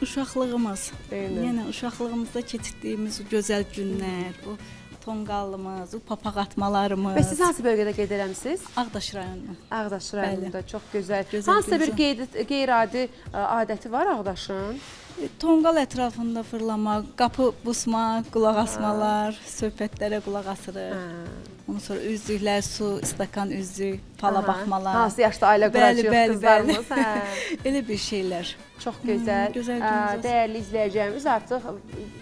S12: Uşaqlığımız, yəni uşaqlığımızda keçirdiyimiz o gözəl günlər, o tonqallımız, o papaq atmalarımız.
S5: Və siz hansı bölgədə qeyd eləmisiniz?
S12: Ağdaş rayonu.
S5: Ağdaş rayonunda, çox gözəl. Hansısa bir qeyri-adi adəti var Ağdaşın?
S12: Tonqal ətrafında fırlamaq, qapı busmaq, qulaq asmalar, söhbətlərə qulaq asırıq. Ondan sonra üzlüklər, su, stakan üzlük, fala baxmalar.
S5: Hansı yaşda ailə quracaq qızlarımız?
S12: Elə bir şeylər.
S5: Çox gözəl. Dəyərli izləyəcəyimiz artıq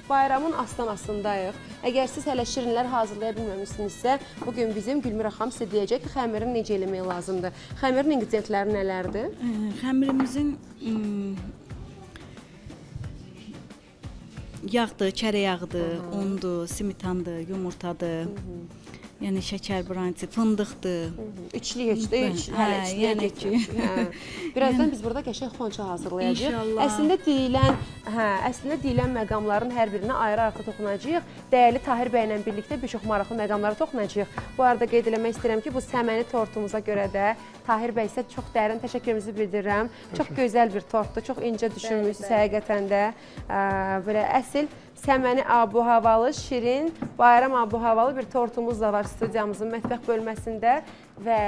S5: bayramın astanasındayıq. Əgər siz hələ şirinlər hazırlaya bilməmişsinizsə, bugün bizim Gülmira xanım sizə deyəcək ki, xəmirin necə eləmək lazımdır. Xəmirin inqridiyentləri nələrdir?
S12: Xəmirimizin yağdır, kərə yağdır, undur, simitandır, yumurtadır. Yəni şəkər brançı, fındıqdır.
S5: İçli heçdə, hələ içliyə getmir. Birazdan biz burada qəşəng xonça hazırlayacağıq.
S12: İnşallah.
S5: Əslində deyilən məqamların hər birinə ayrı-ayrı toxunacağıq. Dəyərli Tahir bəylə birlikdə bir çox maraqlı məqamlara toxunacağıq. Bu arada qeyd eləmək istəyirəm ki, bu səməni tortumuza görə də Tahir bəy sizə çox dərin təşəkkürümüzü bildirirəm. Çox gözəl bir tortdur, çox incə düşünmüsünüz həqiqətən də. Belə əsl səməni abu-havalı, şirin, bayram abu-havalı bir tortumuz da var studiyamızın mətbəx bölməsində və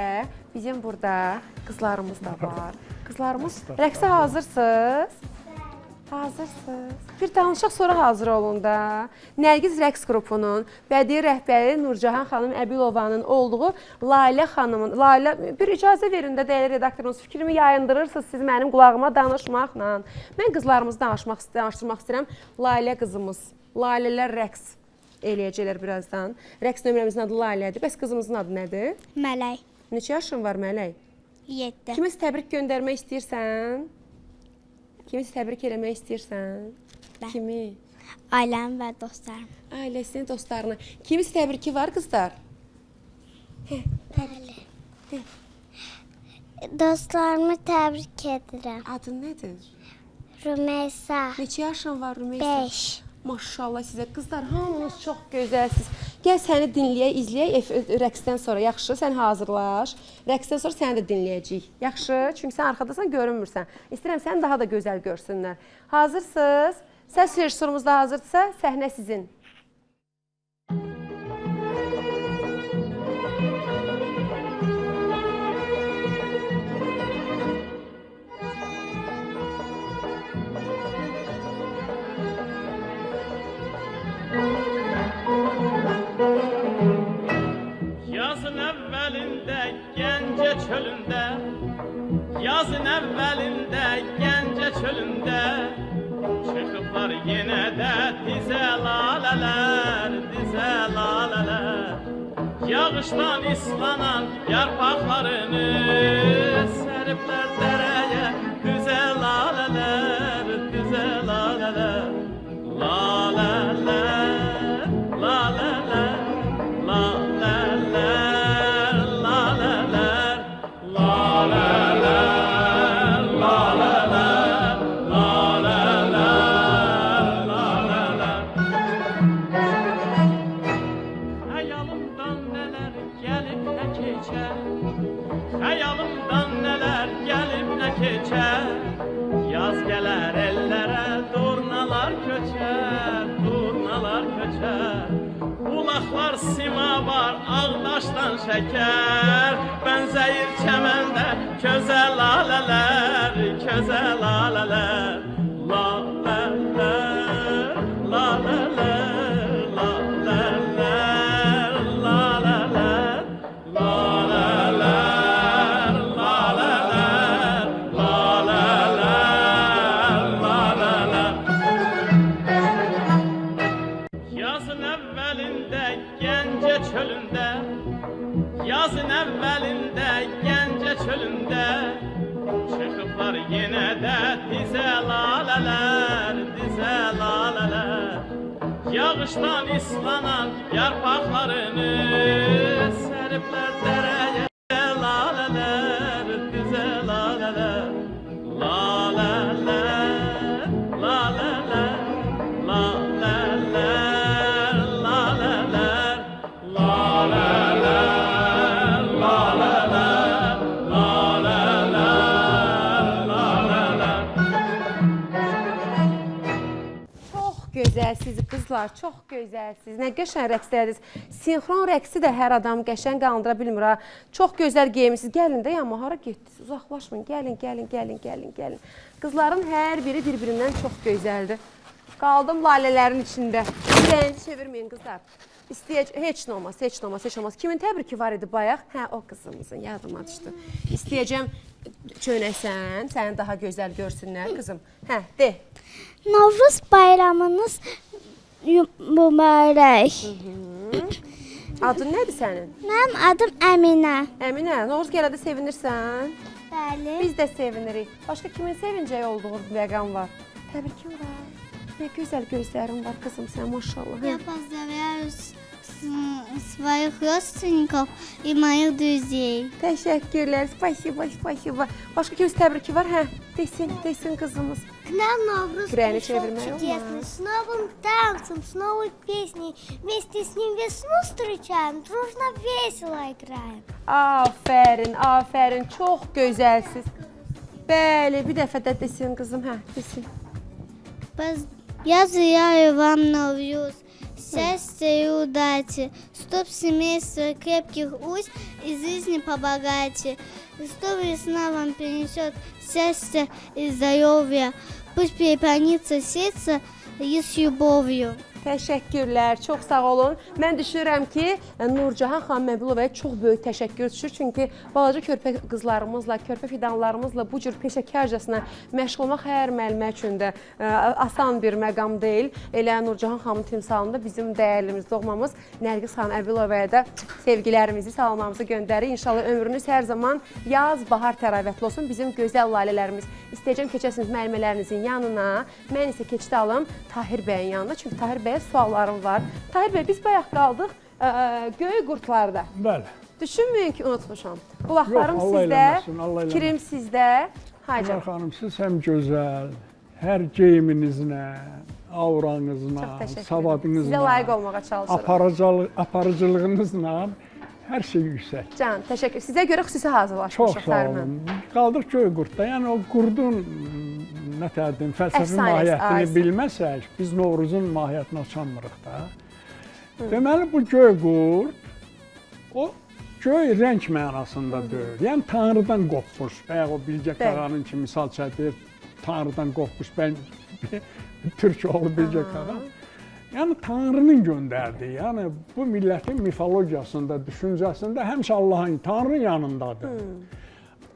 S5: bizim burada qızlarımız da var. Qızlarımız, rəqsə hazırsınız? Hazırsınız. Bir danışıq sonra hazır olun da. Nərgiz rəqs qrupunun bədii rəhbəri Nurcahan xanım Əbilovanın olduğu Lalə xanımın, bir icazə verin də dəyərli redaktorunuz, fikrimi yayındırırsınız siz mənim qulağıma danışmaqla. Mən qızlarımızı danışdırmaq istəyirəm. Lalə qızımız, Lalələr rəqs eləyəcəklər birazdan. Rəqs nömrəmizin adı Lalədir. Bəs qızımızın adı nədir?
S10: Mələk.
S5: Neçə yaşın var Mələk?
S9: 7.
S5: Kimisə təbrik göndərmək istəyirsən? Kimisə təbrik eləmək istəyirsən? Kimi?
S9: Ailəm və dostlarım.
S5: Ailəsini, dostlarını. Kimisə təbriki var qızlar? Təbrik.
S10: Dostlarımı təbrik edirəm.
S5: Adın nədir?
S10: Rümeysa.
S5: Neçə yaşın var Rümeysa?
S10: 5.
S5: Maşallah sizə. Qızlar, hamınız çox gözəlsiniz. Gəl səni dinləyək, izləyək rəqsdən sonra. Yaxşı, sən hazırlaş. Rəqsdən sonra səni də dinləyəcəyik. Yaxşı, çünki sən arxadasan, görünmürsən. İstəyirəm səni daha da gözəl görsünlər. Hazırsınız? Səs rejissorumuz da hazırdırsa, səhnə sizin.
S2: Yazın əvvəlində Gəncə çölündə, yazın əvvəlində Gəncə çölündə çıxıblar yenə də dizə lalələr, dizə lalələr. Yağışdan islanan yarpaqlarını səriblər dərəyə, düzə lalələr, düzə lalələr. Lalələr, lalələr, lalələr, lalələr, lalələr, lalələr, lalələr, lalələr. Xəyalımdan nələr gəlib nə keçər, xəyalımdan nələr gəlib nə keçər. Yaz gələr ellərə, durnalar köçər, durnalar köçər. Bulaqlar sima var, ağdaşdan şəkər, bənzəyir çəməndə közə lalələr, közə lalələr. Lalələr, lalələr, lalələr, lalələr, lalələr, lalələr, lalələr, lalələr. Yazın əvvəlində Gəncə çölündə, yazın əvvəlində Gəncə çölündə çıxıblar yenə də dizə lalələr, dizə lalələr. Yağışdan islanan yarpaqlarını səriblər dərəyə, lalələr, dizə lalələr. Lalələr, lalələr, lalələr, lalələr, lalələr, lalələr, lalələr, lalələr.
S5: Çox gözəlsiniz qızlar, çox gözəlsiniz. Nə qəşəng rəqslərdiniz. Sinxron rəqsi də hər adam qəşəng qaldıra bilmir ha. Çox gözəl geyimsiniz. Gəlin də yanıma, hara getdiniz? Uzaqlaşmayın. Gəlin, gəlin, gəlin, gəlin, gəlin. Qızların hər biri bir-birindən çox gözəldir. Qaldım lalələrin içində. Ürəyinizi çevirməyin qızlar. Heç nə olmaz, heç nə olmaz, heç nə olmaz. Kimin təbriki var idi bayaq? Hə, o qızımızın, yadıma düşdü. İstəyəcəm çönəsən, səni daha gözəl görsünlər qızım. Hə, de.
S9: Novruz bayramınız mübarək.
S5: Adın nədir sənin?
S9: Mənim adım Əminə.
S5: Əminə, Novruz gələdə sevinirsən?
S9: Bəli.
S5: Biz də sevinirik. Başqa kimin sevincəyi olduğu məqam var? Təbrikim var. Nə gözəl gözlərin var qızım sən, maşallah.
S9: Я поздравляю своих родственников и моих друзей.
S5: Təşəkkürlər, spasiba, spasiba. Başqa kimin təbriki var? Hə, desin qızımız.
S10: К нам Новрус
S5: Крайне
S10: пришел
S5: чудесный.
S10: чудесный, с новым танцем, с новой песней. Вместе с ним весну встречаем, дружно весело играем.
S5: Afərin, afərin, çox gözəlsiz. Bəli, bir dəfə də desin qızım, hə, desin.
S9: Я желаю вам Новрус, счастья и удачи, чтоб семейство крепких уст и жизни побогаче, чтоб весна вам принесет счастье и здоровье, пусть переполнится сердце и с любовью.
S5: Təşəkkürlər, çox sağ olun. Mən düşünürəm ki, Nurcahan xanım Məbilovaya çox böyük təşəkkür düşür. Çünki balaca körpə qızlarımızla, körpə fidanlarımızla bu cür peşəkarcasına məşğul olmaq hər müəllimə üçün də asan bir məqam deyil. Elə Nurcahan xanımın timsalında bizim dəyərlimiz, doğmamız Nərgiz xanım Əbilovaya da sevgilərimizi, salamlarımızı göndərir. İnşallah ömrünüz hər zaman yaz, bahar təravətli olsun. Bizim gözəl laylələrimiz. İstəyəcəm keçəsiniz müəllimələrinizin yanına. Mən isə keçid alım Tahir bəyin yanına. Çünki Tahir bəyə suallarım var. Tahir bəy, biz bayaq qaldıq göy qurtlarda.
S7: Bəli.
S5: Düşünməyin ki, unutmuşam. Qulaqlarım
S7: Yox, Allah
S5: sizdə,
S7: eləməsin, Allah eləməsin.
S5: fikrim sizdə. Haycan.
S7: Gülnar xanım, siz həm gözəl, hər geyiminizlə, auranızla,
S5: Çox təşəkkür ederim.
S7: savadınızla,
S5: Sizə layiq olmağa çalışıram.
S7: aparıcılığınızla hər şey yüksək.
S5: Can, təşəkkür. Sizə görə xüsusi
S7: Çox
S5: hazırlaşmışıq
S7: sağ
S5: Fərman.
S7: olun. Qaldıq göy qurtda. Yəni o qurdun nə deyim, fəlsəfi
S5: Əfsanəsi,
S7: mahiyyətini
S5: aisə.
S7: bilməsək, biz Novruzun mahiyyətinə açamırıq da. Deməli bu göy qurd o göy rəng mənasında deyil. Yəni Tanrıdan qopmuş. Bayaq o Bilgə Qağanın ki misal çəkir, Tanrıdan qopmuş ben Türk oğlu Bilgə Qağa. Yəni Tanrının göndərdiyi, yəni bu millətin mifologiyasında, düşüncəsində həmişə Allahın, Tanrının yanındadır.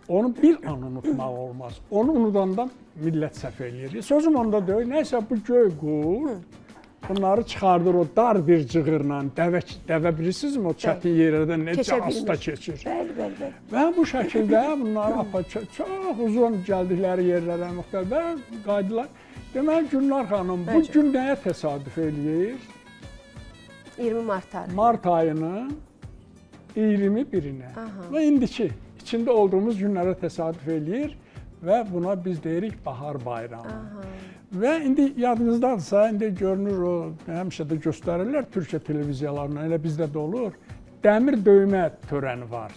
S7: Onu bir an unutmaq olmaz. Onu unudanda millət səhv eləyir. Sözüm onda deyil, nəysə bu göy qurd bunları çıxardır o dar bir cığırla, dəvə bilirsinizmi o çətin yerlərdən necə asta keçir.
S5: Bəli.
S7: Və bu şəkildə bunları çox uzun gəldikləri yerlərə müxtəlif qaydalar. Deməli Gülnar xanım, bu gün nəyə təsadüf eləyir?
S5: 20 mart tarihi.
S7: Mart ayının 21-nə və indiki içində olduğumuz günlərə təsadüf eləyir və buna biz deyirik Bahar Bayramı. Və indi yadınızdadırsa, indi görünür o, həmişə də göstərirlər Türkiyə televiziyalarına, elə bizdə də olur, dəmir döymə törəni var.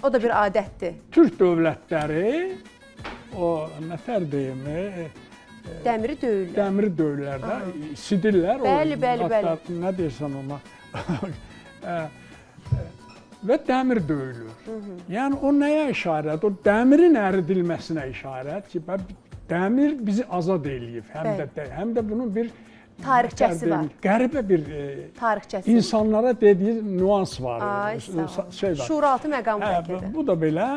S5: O da bir adətdir.
S7: Türk dövlətləri, o nətər deyim,
S5: Dəmiri döyürlər.
S7: Dəmiri döyürlər də, sidirlər.
S5: Bəli.
S7: Nə deyirsən ona? Və dəmir döyülür. Yəni o nəyə işarət? O dəmirin əridilməsinə işarət ki, dəmir bizi azad eləyib. Həm də bunun bir
S5: tarixçəsi var.
S7: Qəribə bir
S5: tarixçəsi.
S7: İnsanlara dediyi nüans var.
S5: Şuuraltı məqam bəlkə də.
S7: Bu da belə.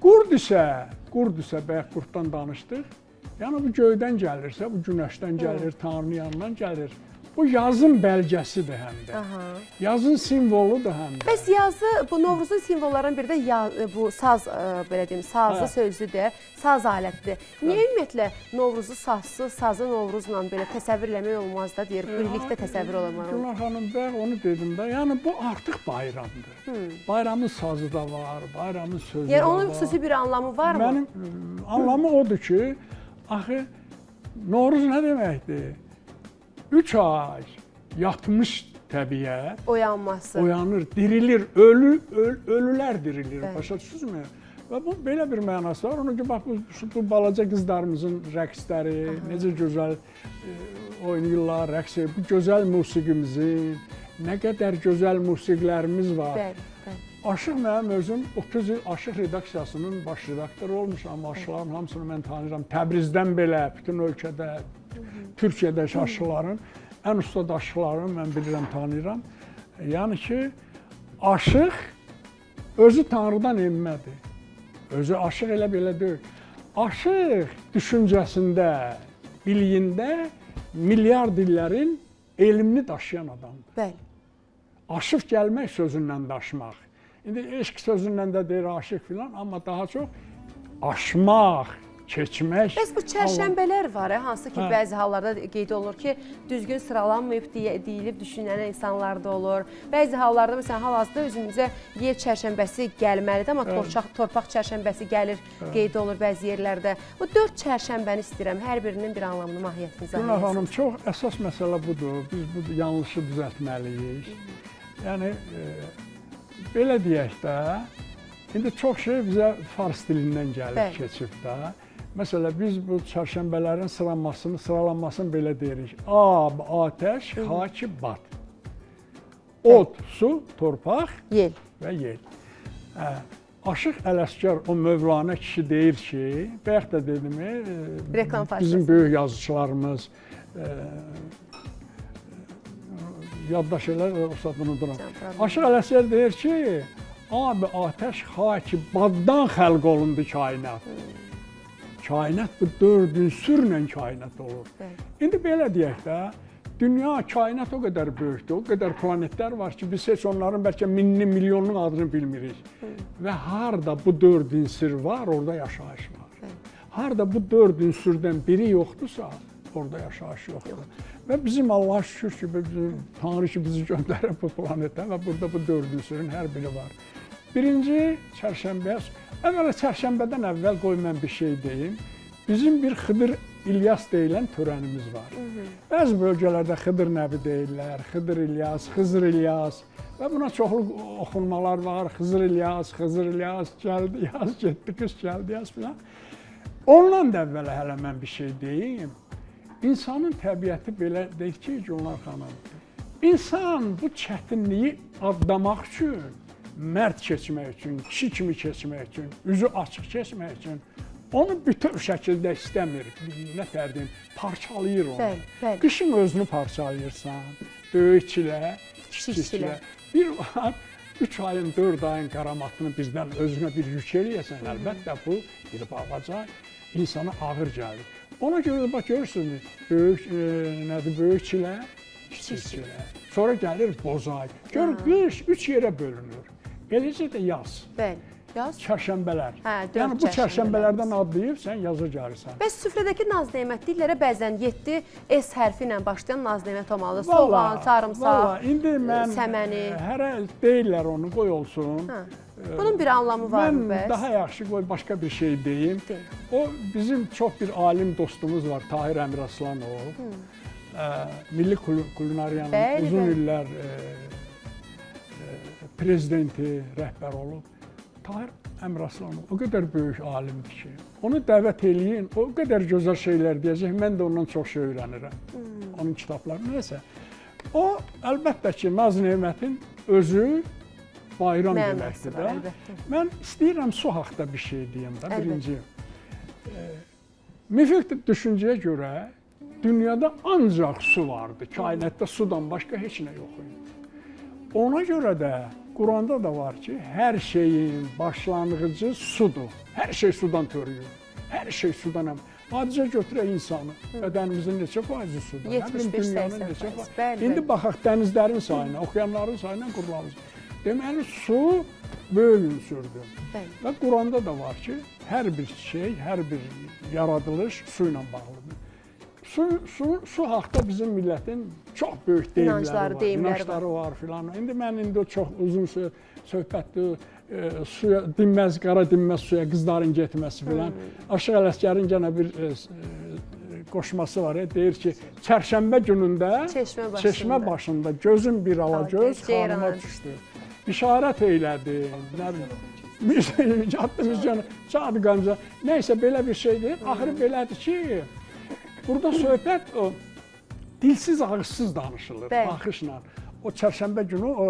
S7: Qurd isə bayaq qurddan danışdıq. Yəni bu göydən gəlirsə, bu günəşdən gəlir, Tanrının yanından gəlir. Bu yazın bəlgəsidir həm də. Yazın simvoludur həm də.
S5: Bəs yazı, bu Novruzun simvollarından biri də bu saz, belə deyim, sazlı sözlüdür, saz alətidir. Niyə ümumiyyətlə Novruzu sazsız, sazı Novruzla belə təsəvvür eləmək olmaz da, deyir, birlikdə təsəvvür olmalı.
S7: Gülnar xanım, mən onu dedim də, yəni bu artıq bayramdır. Bayramın sazı da var, bayramın sözü də var.
S5: Yəni onun xüsusi bir anlamı var mı?
S7: Mənim anlamı odur ki, axı Novruz nə deməkdir? 3 ay yatmış təbiət oyanır, dirilir, ölülər dirilir, başa düşürsünüzmü? Və bu belə bir mənası var. Ona görə bax bu balaca qızlarımızın rəqsləri, necə gözəl oynayırlar, rəqs edir. Bu gözəl musiqimizin, nə qədər gözəl musiqilərimiz var. Aşıq mənim özüm 30 il Aşıq redaksiyasının baş redaktoru olmuşam. Aşıqların hamısını mən tanıyıram. Təbrizdən belə, bütün ölkədə, Türkiyədəki aşıqların, ən ustad aşıqlarını mən bilirəm, tanıyıram. Yəni ki, aşıq özü Tanrıdan enmədir. Özü aşıq elə belə deyil. Aşıq düşüncəsində, biliyində milyar dillərin elmini daşıyan adamdır.
S5: Bəli.
S7: Aşıq gəlmək sözündən daşımaq. İndi eşq sözündən də deyir aşıq filan, amma daha çox aşmaq, keçmək.
S5: Bəs bu çərşənbələr var, hansı ki, bəzi hallarda qeyd olunur ki, düzgün sıralanmayıb deyilib düşünən insanlar da olur. Bəzi hallarda, məsələn, hal-hazırda özümüzə yer çərşənbəsi gəlməlidir, amma torpaq çərşənbəsi gəlir, qeyd olur bəzi yerlərdə. Bu 4 çərşənbəni istəyirəm, hər birinin bir anlamını, mahiyyətini izah
S7: Gülnar xanım, çox əsas məsələ budur. Biz bu yanlışı düzəltməliyik. Yəni, belə deyək də, indi çox şey bizə fars dilindən gəlib, keçib də. Məsələn, biz bu çərşənbələrin sıralanmasını belə deyirik. Ab, atəş, haki, bat. Od, su, torpaq və yel. Aşıq Ələsgər, o Mövlanə kişi deyir ki, bayaq da dedim, bizim böyük yazıçılarımız, yaddaş elə, o saat bunu duram. Aşıq Ələsgər deyir ki, abi, atəş, haki, baddan xəlq olundu kainat. Kainat bu 4 ünsürlə kainat olur. İndi belə deyək də, dünya, kainat o qədər böyükdür, o qədər planetlər var ki, biz heç onların bəlkə minli, milyonun adını bilmirik. Və harda bu 4 ünsür var, orada yaşayış var. Harda bu 4 ünsürdən biri yoxdursa, orada yaşayış yoxdur. Və bizim Allah'a şükür ki, bizim Tanrı ki bizi göndərib bu planetə və burada bu 4 ünsürün hər biri var. Birinci, çərşənbəyə, əvvəla çərşənbədən əvvəl qoy mən bir şey deyim. Bizim bir Xıdır İlyas deyilən törənimiz var. Bəzi bölgələrdə Xıdır Nəbi deyirlər, Xıdır İlyas, Xızır İlyas və buna çoxlu oxunmalar var. Xızır İlyas, gəldi yaz, getdi qış, gəldi yaz filan. Ondan da əvvələ hələ mən bir şey deyim. İnsanın təbiəti belə deyir ki, Gülnar xanım, insan bu çətinliyi adlamaq üçün, mərd keçmək üçün, kişi kimi keçmək üçün, üzü açıq keçmək üçün, onu bütöv şəkildə istəmir, nə tərdim, parçalayır onu. Qışın özünü parçalayırsan, böyükçilə, kiçikçilə. Bir var, 3 ayın, 4 ayın qaramatını bizdən özünə bir yük eləyəsən, əlbəttə bu bir bağaca insana ağır gəlir. Ona görə də bax görürsünüz, böyükçilə, kiçikçilə. Sonra gəlir bozay. Gör, qış 3 yerə bölünür. Eləcə də yaz.
S5: Yaz?
S7: Çərşənbələr. Yəni bu çərşənbələrdən adlayıb sən yaza gəlirsən.
S5: Bəs süfrədəki naz-nemət dillərə bəzən 7 S hərfi ilə başlayan naz-nemət olmalıdır. Soğan, sarımsaq, səməni.
S7: Hərə deyirlər onu, qoy olsun.
S5: Bunun bir anlamı var mı bəs?
S7: Mən daha yaxşı qoy başqa bir şey deyim. O bizim çox bir alim dostumuz var, Tahir Əmiraslanov. Milli Kulinariyanın uzun illər prezidenti, rəhbər olub. Tahir Əmiraslanov o qədər böyük alimdir ki, onu dəvət eləyin, o qədər gözəl şeylər deyəcək, mən də ondan çox şey öyrənirəm. Onun kitabları nəsə. O, əlbəttə ki, naz-nemətin özü bayram deməkdir də. Mən istəyirəm su haqda bir şey deyim də, birinci. Müfiq düşüncəyə görə dünyada ancaq su vardı, kainatda sudan başqa heç nə yox idi. Ona görə də Quranda da var ki, hər şeyin başlanğıcı sudur. Hər şey sudan törüyür. Hər şey sudan. Adicə götürək insanı. Bədənimizin neçə faizi sudur?
S5: 75-80 faiz.
S7: İndi baxaq dənizlərin sayına, okeanların sayına qurlarız. Deməli, su böyük ünsürdür. Və Quranda da var ki, hər bir şey, hər bir yaradılış su ilə bağlıdır. Su haqda bizim millətin çox böyük deyimləri var, inançları var filan. İndi mən çox uzun söhbətdir, suya dinməz, qara dinməz suya qızların getməsi filan. Aşıq Ələsgərin gənə bir qoşması var, deyir ki, çərşənbə günündə çeşmə başında gözüm bir alagöz xanıma düşdü. İşarət eylədi, nə bilim, çadı qamca, nəysə belə bir şeydir. Axırı belədir ki, burada söhbət o dilsiz, ağızsız danışılır, baxışla. O çərşənbə günü o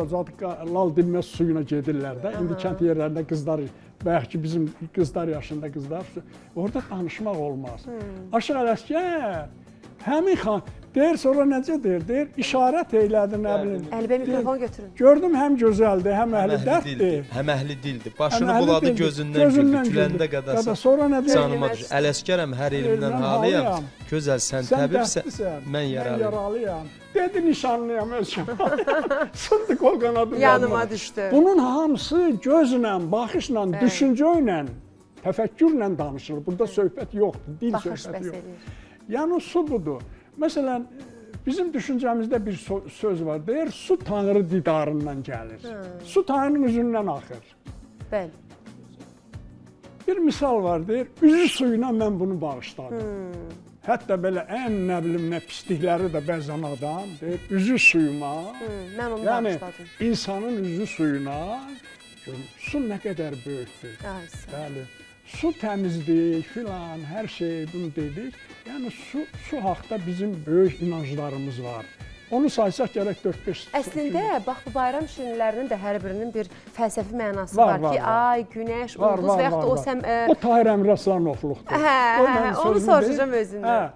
S7: lal dinməz suyuna gedirlər də. İndi kənd yerlərində qızlar, bayaq ki bizim qızlar yaşında qızlar, orada danışmaq olmaz. Aşıq Ələsgər, həmin xan, deyir, sonra necə deyir, işarət eylədi, nə bilim.
S5: Əlbəttə mikrofon götürün.
S7: Gördüm, həm gözəldir, həm əhli dərddir.
S8: Həm əhli dildir. Başını buladı, gözündən güldü, güləndə qədəsə. Canıma düş. Ələsgərəm, hər elimdən halıyam. Gözəl, sən təbibsən, mən yaralıyam. Dedi, nişanlıyam, ölçəm. Sındı qol qanadım
S5: yanıma düşdü.
S7: Bunun hamısı gözlə, baxışla, düşüncə ilə, təfəkkürlə danışılır. Burada söhbət yoxdur, dil söhbəti yoxdur. Yəni, su budur. Məsələn, bizim düşüncəmizdə bir söz var, deyir, su Tanrı didarından gəlir. Su Tanrının üzündən axır.
S5: Bəli.
S7: Bir misal var, deyir, üzü suyuna mən bunu bağışladım. Hətta belə ən nə bilim, nə pislikləri də bəzən adam, deyir, üzü suyuma, yəni insanın üzü suyuna, su nə qədər böyükdür. Bəli. Su təmizlik filan, hər şey bunu dedik. Yəni su haqda bizim böyük inanclarımız var. Onu saysaq gərək 4-5.
S5: Əslində, bax bu bayram şirinlərinin də hər birinin bir fəlsəfi mənası var ki, ay, günəş, ulduz və yaxud da o səm...
S7: O Tahir Əmiraslanofluqdur.
S5: Onu soruşacağım özündən.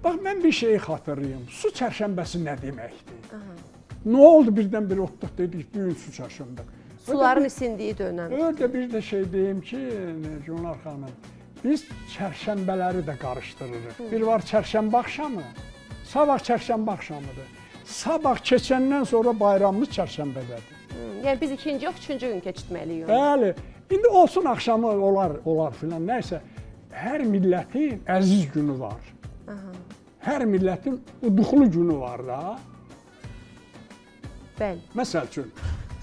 S7: Bax, mən bir şeyi xatırlayım. Su çərşənbəsi nə deməkdir? Nə oldu birdən bir otluq dedik, düyün su çərşənbə.
S5: Suların isindiyi dönəm.
S7: Orada bir də şey deyim ki, Gülnar xanım, biz çərşənbələri də qarışdırırıq. Bir var çərşənbə axşamı, Sabah çərşənbə axşamıdır. Sabah keçəndən sonra bayramımız çərşənbədədir.
S5: Yəni biz ikinci yox, üçüncü gün keçirməliyik.
S7: Bəli. İndi olsun axşamı olar filan. Nəysə, hər millətin əziz günü var. Hər millətin uduqlu günü var da.
S5: Bəli.
S7: Məsəl üçün,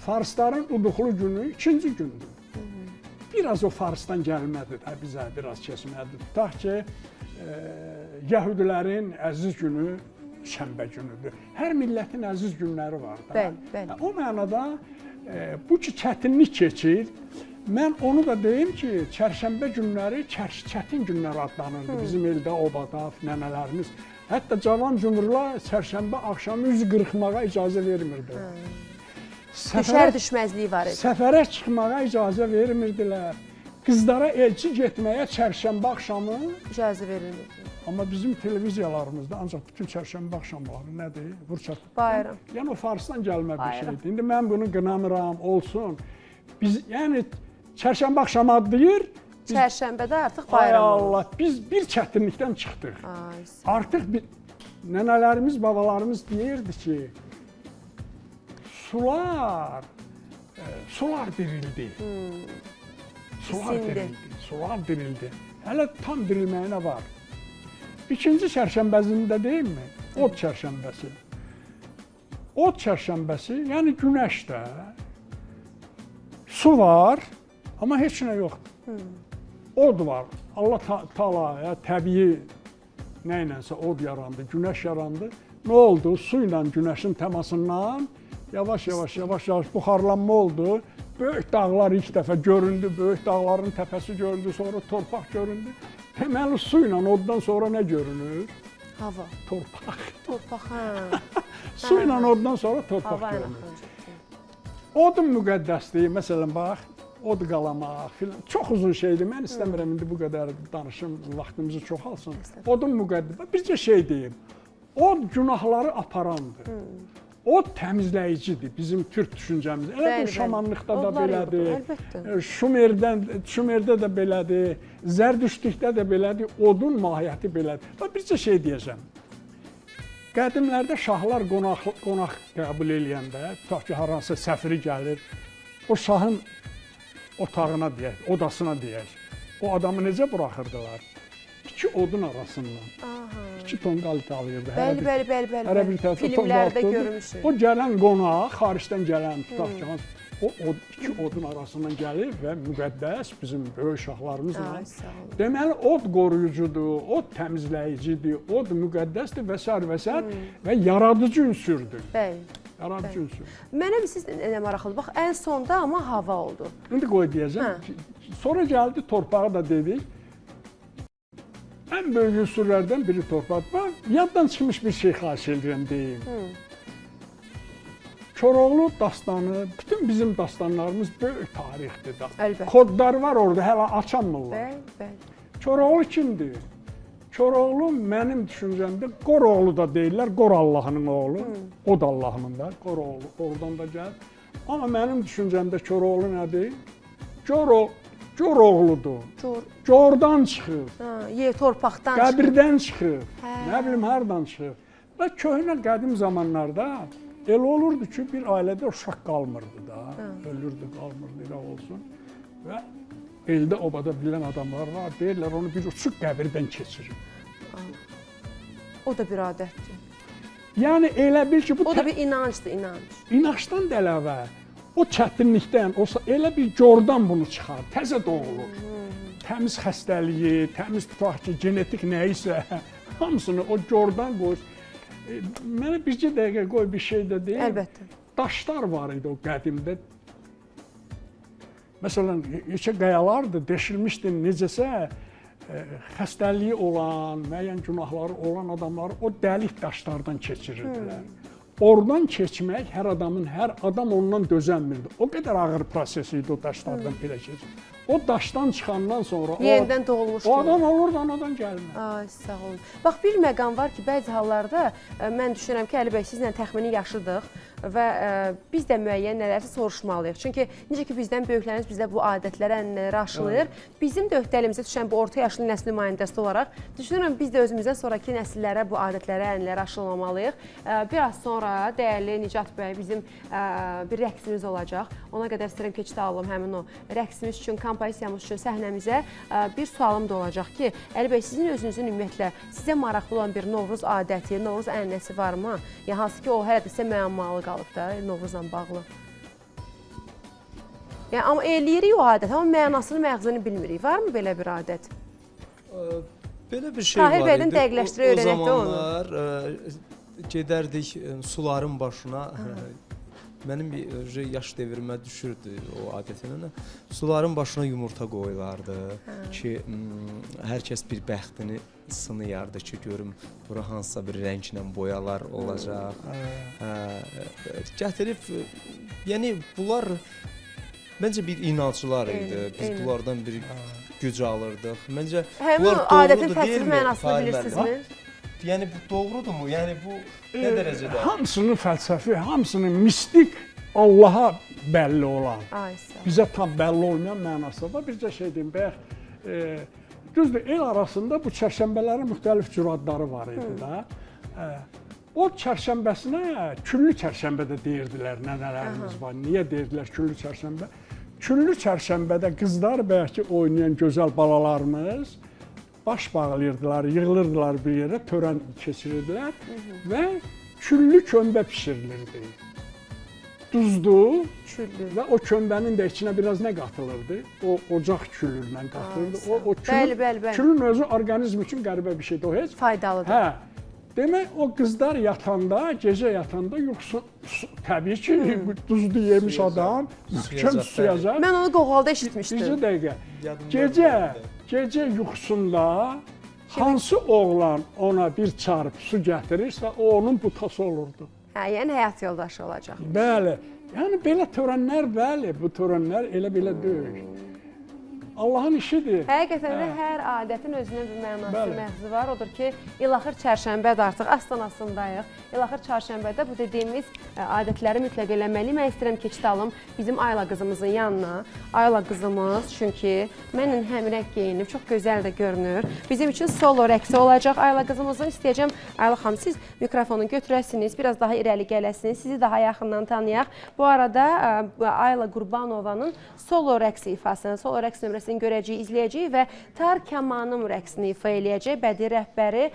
S7: farsların uduqlu günü ikinci gündür. Biraz o farsdan gəlmədir də, bizə biraz keçməlidir. Tutaq ki, Yəhudilərin əziz günü şənbə günüdür. Hər millətin əziz günləri var da.
S5: Bəli, bəli.
S7: O mənada bu ki, çətinlik keçir. Mən onu da deyim ki, çərşənbə günləri çətin günlər adlanırdı. Bizim eldə, obada, nənələrimiz. Hətta cavan cumhurlar çərşənbə axşamı üz qırxmağa icazə vermirdi.
S5: Düşər düşməzliyi var idi.
S7: Səfərə çıxmağa icazə vermirdilər. Qızlara elçi getməyə çərşənbə axşamı
S5: icazə verilmirdi.
S7: Amma bizim televiziyalarımızda ancaq bütün çərşənbə axşamları nədir? Vurçat.
S5: Bayram.
S7: Yəni o farsdan gəlmə bir şeydir. İndi mən bunu qınamıram, olsun. Biz yəni çərşənbə axşamı adlayır.
S5: Çərşənbədə artıq bayram olur.
S7: Allah, biz bir çətinlikdən çıxdıq. Artıq nənələrimiz, babalarımız deyirdi ki, sular dirildi. Sular dirildi. Hələ tam dirilməyinə var. İkinci çərşənbəsində deyilmi? Od çərşənbəsi. Od çərşənbəsi, yəni günəşdə su var, amma heç nə yoxdur. Od var. Allah Taala təbii nə ilənsə od yarandı, günəş yarandı. Nə oldu? Su ilə günəşin təmasından yavaş-yavaş buxarlanma oldu. Böyük dağlar ilk dəfə göründü, böyük dağların təpəsi göründü, sonra torpaq göründü. Deməli su ilə oddan sonra nə görünür?
S5: Hava.
S7: Torpaq.
S5: Torpaq, hə.
S7: Su ilə oddan sonra torpaq görünür. Odun müqəddəsliyi, məsələn, bax, od qalamaq filan. Çox uzun şeydir, mən istəmirəm indi bu qədər danışım, vaxtımızı çoxalsın. Odun müqəddəs, bircə şey deyim, od günahları aparandır. O təmizləyicidir bizim türk düşüncəmiz. Elə bu şamanlıqda da belədir. Şumerdə də belədir. Zərdüştlükdə də belədir. Odun mahiyyəti belədir. Bircə şey deyəcəm. Qədimlərdə şahlar qonaq qəbul eləyəndə, tutaq ki, haransa səfiri gəlir, o şahın otağına deyək, odasına deyək, o adamı necə buraxırdılar? İki odun arasından. 2 tonqalit alırdı.
S5: Bəli. Filmlərdə görmüşük.
S7: O gələn qonaq, xaricdən gələn, tutaq ki, o iki odun arasından gəlir və müqəddəs bizim böyük şahlarımızla. Deməli, od qoruyucudur, od təmizləyicidir, od müqəddəsdir və s. və yaradıcı ünsürdür.
S5: Bəli.
S7: Yaradıcı ünsür.
S5: Mənə siz nə maraqlıdır? Bax, ən sonda amma hava oldu.
S7: İndi qoy deyəcəm. Sonra gəldi torpağı da dedik. Ən böyük ünsürlərdən biri torpaq. Yaddan çıxmış bir şey xahiş edirəm deyim. Koroğlu dastanı, bütün bizim dastanlarımız böyük tarixdir da.
S5: Əlbəttə.
S7: Kodlar var orada, hələ açanmırlar.
S5: Bəli.
S7: Koroğlu kimdir? Koroğlu mənim düşüncəmdə Qoroğlu da deyirlər, Qor Allahının oğlu. O da Allahının da, Qoroğlu, oradan da gəlir. Amma mənim düşüncəmdə Koroğlu nədir? Coroğludur. Cordan çıxır.
S5: Torpaqdan çıxır.
S7: Qəbirdən çıxır. Nə bilim, hardan çıxır. Və köhnə qədim zamanlarda elə olurdu ki, bir ailədə uşaq qalmırdı da. Ölürdü, qalmırdı, elə olsun. Və eldə obada bilən adamlar var, deyirlər onu bir uçuq qəbirdən keçirir.
S5: O da bir adətdir.
S7: Yəni elə bil ki,
S5: o da bir inancdır, inanc.
S7: İnancdan da əlavə. O çətinlikdən, elə bir cordan bunu çıxar, təzə doğulur. Təmiz xəstəliyi, təmiz tutaq ki, genetik nə isə, hamısını o cordan qoyur. Mənə bircə dəqiqə qoy bir şey də deyim.
S5: Əlbəttə.
S7: Daşlar var idi o qədimdə. Məsələn, yekə qayalardır, deşilmişdir necəsə, xəstəliyi olan, müəyyən günahları olan adamları o dəlik daşlardan keçirirdilər. Oradan keçmək hər adam ondan dözənmirdi. O qədər ağır proses idi o daşlardan belə keçir. o daşdan çıxandan sonra
S5: Yenidən doğulmuş
S7: o adam olur da anadan gəlmir.
S5: Ay, sağ olun. Bax, bir məqam var ki, bəzi hallarda mən düşünürəm ki, Əli bəy, sizlə təxmini yaşıdıq və biz də müəyyən nələrsə soruşmalıyıq. Çünki necə ki, bizdən böyüklərimiz bizdə bu adətləri, ənənələri aşılayır. Bizim də öhdəliyimizə düşən bu orta yaşlı nəsil nümayəndəsi olaraq düşünürəm biz də özümüzdən sonraki nəsillərə bu adətləri, ənənələri aşılamalıyıq. Biraz sonra dəyərli Nicat bəy bizim bir rəqsimiz olacaq. Ona qədər istəyirəm keçid alalım həmin o rəqsimiz üçün, kompozisiyamız üçün səhnəmizə. Bir sualım da olacaq ki, Əli bəy, sizin özünüzün ümumiyyətlə sizə maraqlı olan bir Novruz adəti, Novruz ənənəsi varmı? Yəni hansı ki, o hələ də sizə müəmmalı qalıb da Novruzla bağlı. Yəni amma eləyirik o adət, amma mənasını, məğzini bilmirik. Varmı belə bir adət?
S8: Belə bir şey var idi.
S5: Tahir bəydən dəqiqləşdirə öyrənək də onu.
S8: O zamanlar gedərdik suların başına. Mənim bir yaş devirimə düşürdü o adətlə. Suların başına yumurta qoyulardı ki, hər kəs bir bəxtini sınıyardı ki, görüm bura hansısa bir rənglə boyalar olacaq. Gətirib, yəni bunlar məncə bir inancılar idi. Biz bunlardan bir güc alırdıq. Məncə
S5: bunlar adətin fəlsəfi mənasını bilirsinizmi?
S8: Yəni bu doğrudurmu? Yəni bu nə dərəcədə?
S7: Hamısının fəlsəfi, hamısının mistik Allaha bəlli olan, bizə tam bəlli olmayan mənası da bircə şey deyim, bəyək, düzdür, el arasında bu çərşənbələrin müxtəlif cür adları var idi da. O çərşənbəsinə küllü çərşənbə də deyirdilər, nənələrimiz var. Niyə deyirdilər küllü çərşənbə? Küllü çərşənbədə qızlar bəyək ki, oynayan gözəl balalarımız baş bağlayırdılar, yığılırdılar bir yerə, törən keçirirdilər və küllü kömbə pişirilirdi. Duzdu və o kömbənin də içinə biraz nə qatılırdı? O ocaq küllündən qatılırdı. O küllün özü orqanizm üçün qəribə bir şeydir. O heç
S5: faydalıdır.
S7: Hə. Demək, o qızlar yatanda, gecə yatanda yuxusu, təbii ki, duzlu yemiş adam, möhkəm suyacaq.
S5: Mən onu qoğalda eşitmişdim.
S7: Bircə dəqiqə. Gecə yuxusunda hansı oğlan ona bir çarp su gətirirsə, o onun butası olurdu.
S5: Hə, yəni həyat yoldaşı olacaq.
S7: Bəli. Yəni belə törənlər, bəli, bu törənlər elə belə deyil. Allahın işidir.
S5: Həqiqətən də hər adətin özünün bir mənası, məğzi var. Odur ki, ilaxır çərşənbədə artıq astanasındayıq. İlaxır çərşənbədə bu dediyimiz adətləri mütləq eləməliyik. Mən istəyirəm keçid alım bizim Ayla qızımızın yanına. Ayla qızımız çünki mənlə həmrəng geyinib, çox gözəl də görünür. Bizim üçün solo rəqsi olacaq Ayla qızımızın. İstəyəcəm Ayla xanım, siz mikrofonu götürəsiniz, biraz daha irəli gələsiniz, sizi daha yaxından tanıyaq. Bu arada Ayla Qurbanovanın solo rəqsi ifasını, solo rəqs nömrəsini görəcəyik, izləyəcəyik və Tar Kamanım rəqsini ifa eləyəcək. Bədii rəhbəri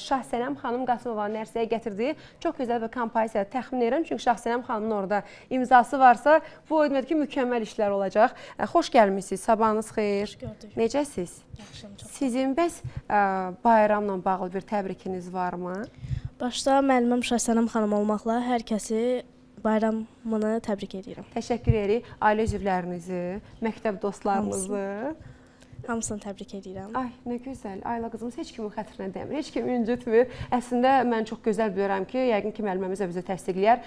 S5: Şahsənəm xanım Qasımovanın ərsəyə gətirdiyi çox gözəl bir kompozisiya təxmin edirəm. Çünki Şahsənəm xanımın orada imzası varsa, bu o deməkdir ki, mükəmməl işlər olacaq. Xoş gəlmişsiniz, sabahınız xeyir. Necəsiz?
S13: Yaxşıyam, çox.
S5: Sizin bəs bayramla bağlı bir təbrikiniz varmı?
S13: Başda müəlliməm Şahsənəm xanım olmaqla hər kəsi bayramını təbrik edirəm.
S5: Təşəkkür edirik. Ailə üzvlərinizi, məktəb dostlarınızı.
S13: Hamısını təbrik edirəm.
S5: Ay, nə gözəl. Ayla qızımız heç kimin xətrinə dəmir, heç kimi incitmir. Əslində, mən çox gözəl bilirəm ki, yəqin ki, müəlliməmiz də bizə təsdiqləyər.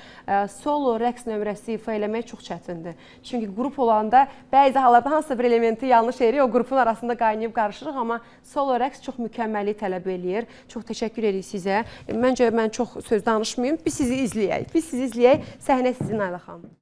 S5: Solo rəqs nömrəsi ifa eləmək çox çətindir. Çünki qrup olanda bəzi hallarda hansısa bir elementi yanlış edirik, o qrupun arasında qaynayıb qarışırıq, amma solo rəqs çox mükəmməli tələb eləyir. Çox təşəkkür edirik sizə. Məncə, mən çox söz danışmayayım. Biz sizi izləyək. Səhnə sizin, Ayla xanım.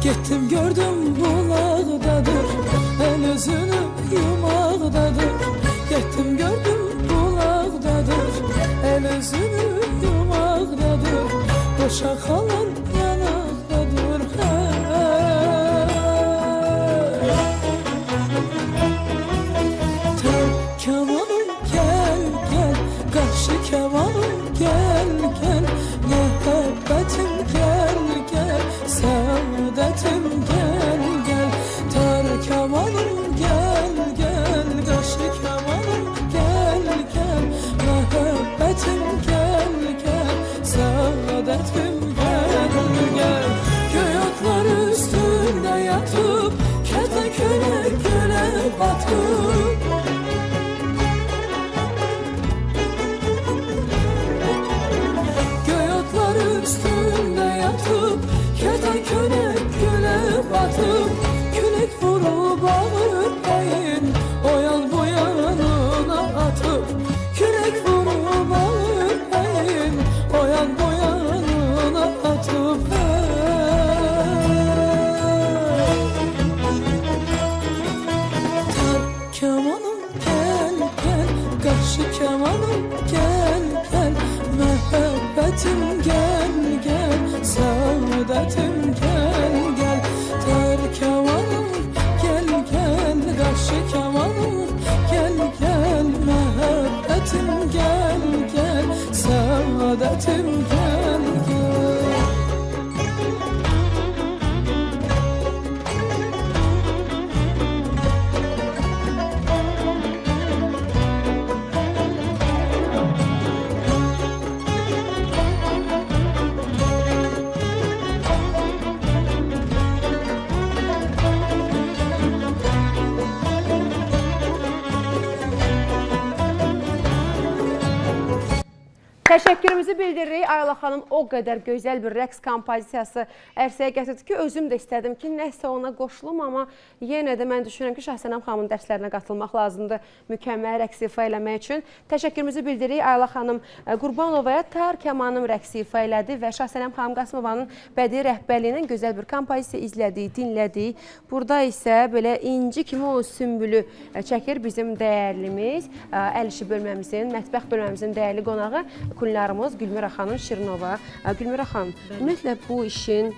S2: Getdim gördüm bulaqdadır, el özünü yumaqdadır. Getdim gördüm bulaqdadır, el özünü yumaqdadır. Qoşa xalan yanaqdadır. Tər kamanım gəl, gəl, qarşı kamanım gəl, gəl. saadətim gəl, gəl. Göy otlar üstündə yatıb, kətə-kölək gölə batıb. Göy otlar üstündə yatıb, kətə-kölək gölə batıb. Külək vurub ağır bəyin, oyan boyanına atıb. Külək vurub ağır bəyin, oyan boyanına atıb. Tar kamanım gəl, gəl, qarşı kamanım gəl, gəl. Məhəbbətim gəl, gəl, saadətim gəl, gəl. Tar kamanım gəl, gəl, qarşı kamanım gəl, gəl. Məhəbbətim gəl, gəl, saadətim gəl, gəl.
S5: Təşəkkürümüzü bildiririk. Ayla xanım o qədər gözəl bir rəqs kompozisiyası ərsəyə gətirdi ki, özüm də istədim ki, nəsə ona qoşulum, amma yenə də mən düşünürəm ki, Şahsənəm xanımın dərslərinə qatılmaq lazımdır mükəmməl rəqs ifa eləmək üçün. Təşəkkürümüzü bildiririk. Ayla xanım Qurbanovaya Tar kamanım rəqsi ifa elədi və Şahsənəm xanım Qasımovanın bədii rəhbərliyi ilə gözəl bir kompozisiya izlədik, dinlədik. Burada isə belə inci kimi o sümbülü çəkir bizim dəyərlimiz, əl işi bölməmizin, mətbəx bölməmizin dəyərli qonağı Kullarımız Gülmira xanım Şirinova. Gülmira xanım, ümumiyyətlə bu işin,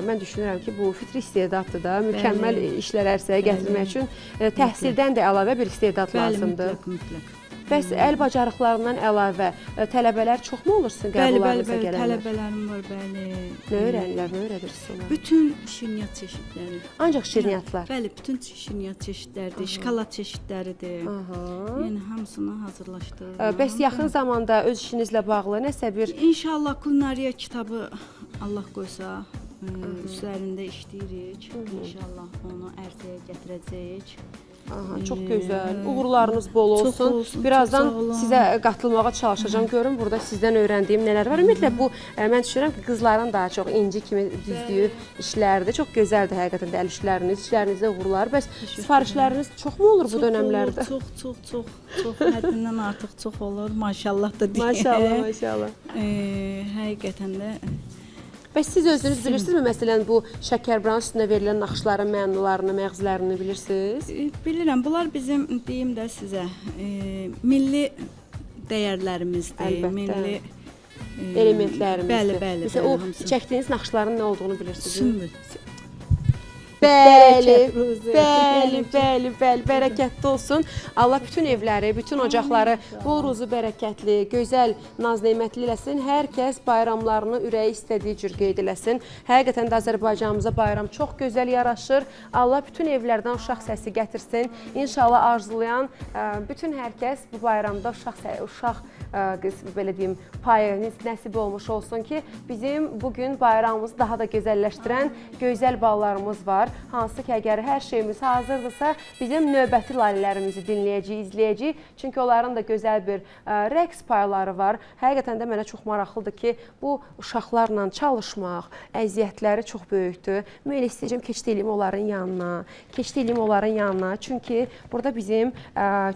S5: mən düşünürəm ki, bu fitri istedaddır da, mükəmməl işlər ərsəyə gətirmək üçün təhsildən də əlavə bir istedad lazımdır.
S12: Mütləq.
S5: Bəs əl bacarıqlarından əlavə tələbələr çoxmu olursun qəbullarınıza gələnlər?
S12: Tələbələrim var, bəli.
S5: Nə öyrənirlər, nə öyrədirsiniz?
S12: Bütün şirniyyat çeşidləri.
S5: Ancaq şirniyyatlar?
S12: Bəli, bütün şirniyyat çeşidləridir, şokolad çeşidləridir. Yəni, hamısını hazırlaşdırırım.
S5: Bəs yaxın zamanda öz işinizlə bağlı nəsə bir...
S12: İnşallah kulinariya kitabı Allah qoysa, üzərində işləyirik. İnşallah onu ərsəyə gətirəcəyik.
S5: Çox gözəl. Uğurlarınız bol olsun. Birazdan sizə qatılmağa çalışacağım. Görün, burada sizdən öyrəndiyim nələr var. Ümumiyyətlə, bu, mən düşünürəm ki, qızların daha çox inci kimi düzdüyü işlərdir. Çox gözəldir həqiqətən də əl işləriniz, işlərinizdə uğurlar. Bəs sifarişləriniz çoxmu olur bu dönəmlərdə?
S12: Çox. Həddindən artıq çox olur. Maşallah da deyək.
S5: Maşallah.
S12: Həqiqətən də...
S5: Bəs siz özünüz bilirsinizmi, məsələn, bu şəkərburanın üstünə verilən naxışların mənalarını, məğzlərini bilirsiniz?
S12: Bilirəm, bunlar bizim, deyim də sizə, milli dəyərlərimizdir, milli
S5: elementlərimizdir.
S12: Bəli.
S5: Məsələn, o çəkdiyiniz naxışların nə olduğunu bilirsiniz?
S12: Sümbül.
S5: Bəli, bərəkətli olsun. Allah bütün evləri, bütün ocaqları bol ruzu bərəkətli, gözəl, naz-nemətli eləsin. Hər kəs bayramlarını ürəyi istədiyi cür qeyd eləsin. Həqiqətən də Azərbaycanımıza bayram çox gözəl yaraşır. Allah bütün evlərdən uşaq səsi gətirsin. İnşallah arzulayan bütün hər kəs bu bayramda uşaq belə deyim, payı nəsib olmuş olsun ki, bizim bugün bayramımızı daha da gözəlləşdirən gözəl ballarımız var. Hansı ki, əgər hər şeyimiz hazırdırsa, bizim növbəti layihələrimizi dinləyəcəyik, izləyəcəyik. Çünki onların da gözəl bir rəqs payları var. Həqiqətən də mənə çox maraqlıdır ki, bu uşaqlarla çalışmaq, əziyyətləri çox böyükdür. Mən elə istəyəcəm, keçdiyim onların yanına. Çünki burada bizim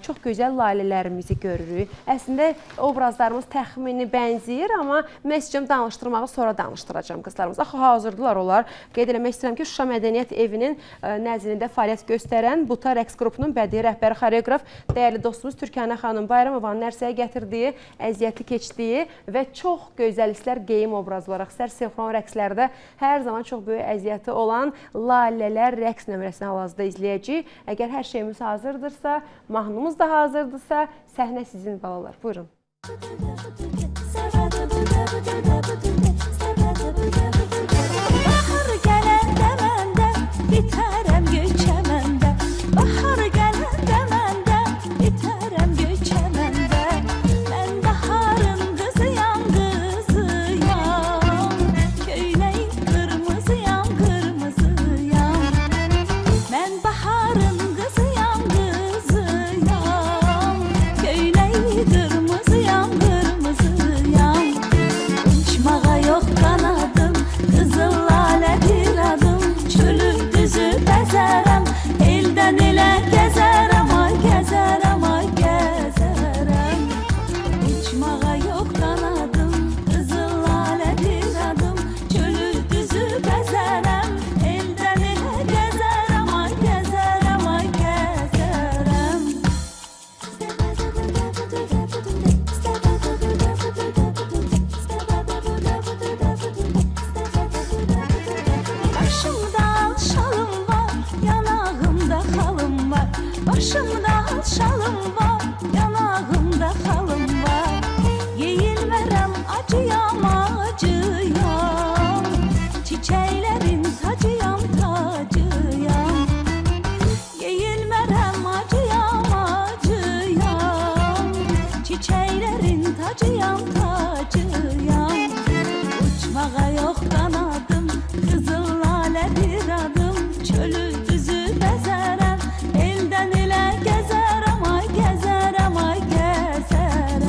S5: çox gözəl layihələrimizi görürük. Əslində, obrazlarımız təxmini bənzəyir, amma mən istəyəcəm danışdırmağı sonra danışdıracağam qızlarımız. Axı, hazırdılar onlar. Qeyd eləmək istəyirəm ki, Şuşa Mədəniyyət Evinin nəzdində fəaliyyət göstərən Buta rəqs qrupunun bədii rəhbəri, xoreoqraf, dəyərli dostumuz Türkanə xanım Bayramovanın ərsəyə gətirdiyi, əziyyəti keçdiyi və çox gözəl istər geyim obrazı olaraq, istər sinxron rəqslərdə hər zaman çox böyük əziyyəti olan Lalələr rəqs nömrəsini hal-hazırda izləyəcəyik. Əgər hər şeyimiz hazırdırsa, mahnımız da hazırdırsa, səhnə sizin balalar. Buyurun.
S3: Bahar gələndə məndə bitərəm göçəməndə. Bahar gələndə məndə bitərəm göçəməndə. Mən baharın qızıyam, qızıyam. tacıyam, tacıyam. Uçmağa yok kanadım, kızıl lale bir adım. Çölü düzü bezerem, elden ele gezerem, ay gezerem, ay gezerem.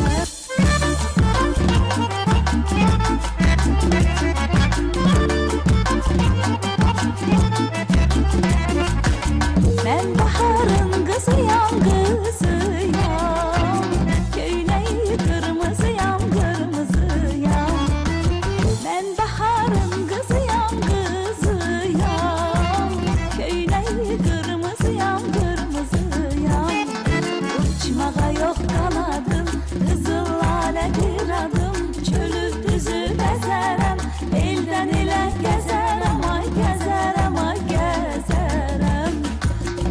S3: Ben baharın kızıyam, kızıyam. Köyleği kırmızıyam, kırmızıyam. Ben baharın kızıyam, kızıyam. Köyleği kırmızıyam, kırmızıyam. Uçmağa yok kanadım, kızıl lale bir adım. Çölü düzü bezerem, elden ele gezerem, ay gezerem, ay gezerem.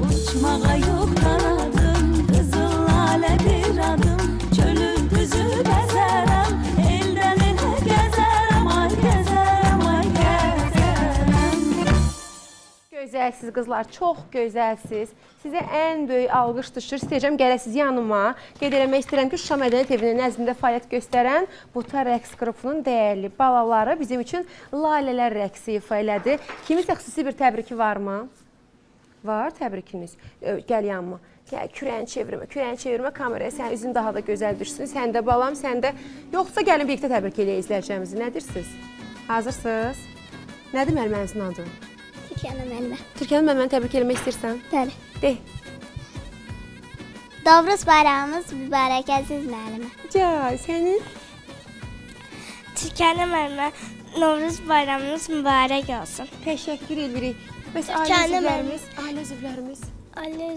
S3: Uçmağa yok kanadım, kızıl lale bir adım. Çölü düzü bezerem, elden ele gezerem, ay gezerem, ay gezerem.
S5: Gözəlsiz qızlar, çox gözəlsiz. Sizə ən böyük alqış düşür. İstəyəcəm gələsiz yanıma. Qeyd eləmək istəyirəm ki, Şuşa Mədəniyyət Evinin nəzdində fəaliyyət göstərən Buta rəqs qrupunun dəyərli balaları bizim üçün Lalələr rəqsi ifa elədi. Kimisə xüsusi bir təbriki varmı? Var təbrikiniz. Gəl yanıma. Gəl, kürəni çevirmə kameraya. Sənin üzün daha da gözəl düşsün. Sən də balam, sən də. Yoxsa gəlin birlikdə təbrik eləyə izləyəcəyimizi. Nə deyirsiniz? Hazırsınız? Nədir müəllimənizin adı?
S9: Türkanə müəllimə.
S5: Türkanə müəlliməni təbrik eləmək istəyirsən?
S9: Bəli.
S5: De.
S9: Novruz bayramımız mübarək əziz müəllimə.
S5: Cay, sənin?
S9: Türkanə müəllimə, Novruz bayramımız mübarək olsun.
S5: Təşəkkür edirik. Bəs
S9: Türkanə
S5: ailə üzvlərimiz?
S9: Ailə üzvlərimiz.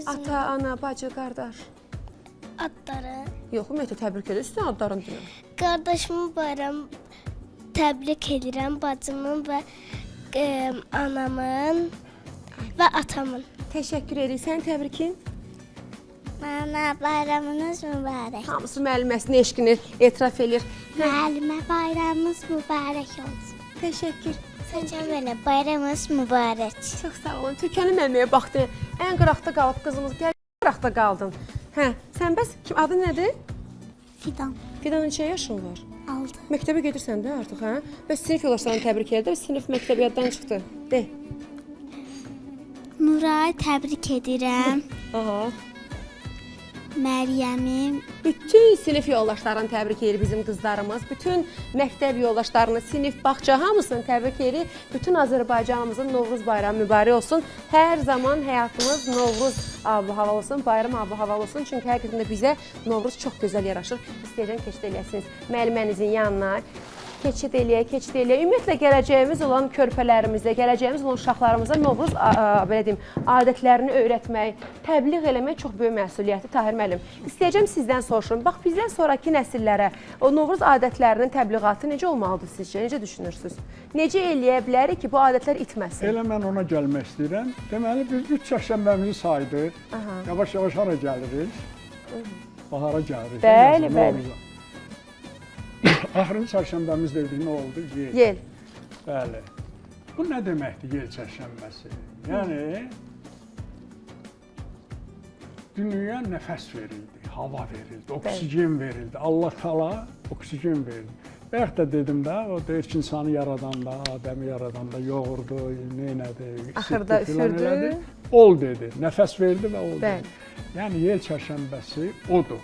S5: Ata, ana, bacı, qardaş.
S9: Adları.
S5: Yox, ümumiyyətlə təbrik edir. Üstün adlarını deyirəm.
S9: Qardaşımın bayramı təbrik edirəm, bacımın və anamın və atamın.
S5: Təşəkkür edirik. Sənin təbrikin?
S9: Mənə bayramınız mübarək.
S5: Hamısı müəlliməsinin eşqini etiraf edir.
S9: Müəllimə bayramımız mübarək olsun.
S5: Təşəkkür.
S9: Türkan müəllimə bayramımız mübarək.
S5: Çox sağ olun. Türkanə müəlliməyə baxdı. Ən qıraqda qalıb qızımız. Gəl, qıraqda qaldın. Hə, sən bəs adı nədir?
S9: Fidan.
S5: Fidan neçə yaşın var?
S9: 6.
S5: Məktəbə gedirsən də artıq, hə? Bəs sinif yoldaşlarını təbrik edir. Sinif məktəb yaddan çıxdı. De.
S9: Nuray təbrik edirəm.
S5: Aha.
S9: Məryəmim.
S5: Bütün sinif yoldaşlarını təbrik edir bizim qızlarımız. Bütün məktəb yoldaşlarını, sinif, bağça hamısını təbrik edir. Bütün Azərbaycanımızın Novruz bayramı mübarək olsun. Hər zaman həyatımız Novruz ab-hava olsun, bayram ab-hava olsun. Çünki həqiqətən də bizə Novruz çox gözəl yaraşır. İstəyəcəm keçid eləyəsiniz müəllimənizin yanına. Keçid eləyə. Ümumiyyətlə gələcəyimiz olan körpələrimizə, gələcəyimiz olan uşaqlarımıza Novruz belə deyim, adətlərini öyrətmək, təbliğ eləmək çox böyük məsuliyyətdir Tahir müəllim. İstəyəcəm sizdən soruşum. Bax bizdən sonrakı nəsillərə o Novruz adətlərinin təbliğatı necə olmalıdır sizcə? Necə düşünürsüz? Necə eləyə bilərik ki, bu adətlər itməsin?
S7: Elə mən ona gəlmək istəyirəm. Deməli biz 3 çərşənbəmizi saydıq. Yavaş-yavaş hara gəlirik? Bahara gəlirik.
S5: Bəli, bəli.
S7: Axırıncı çərşənbəmiz dedik, nə oldu?
S5: Yel.
S7: Bəli. Bu nə deməkdir yel çərşənbəsi? Yəni, dünyaya nəfəs verildi, hava verildi, oksigen verildi. Allah Taala oksigen verildi. Bayaq da dedim də, o deyir ki, insanı yaradanda, Adəmi yaradanda yoğurdu, neynədi,
S5: axırda üfürdü.
S7: Ol dedi, nəfəs verdi və oldu.
S5: Bəli.
S7: Yəni, yel çərşənbəsi odur.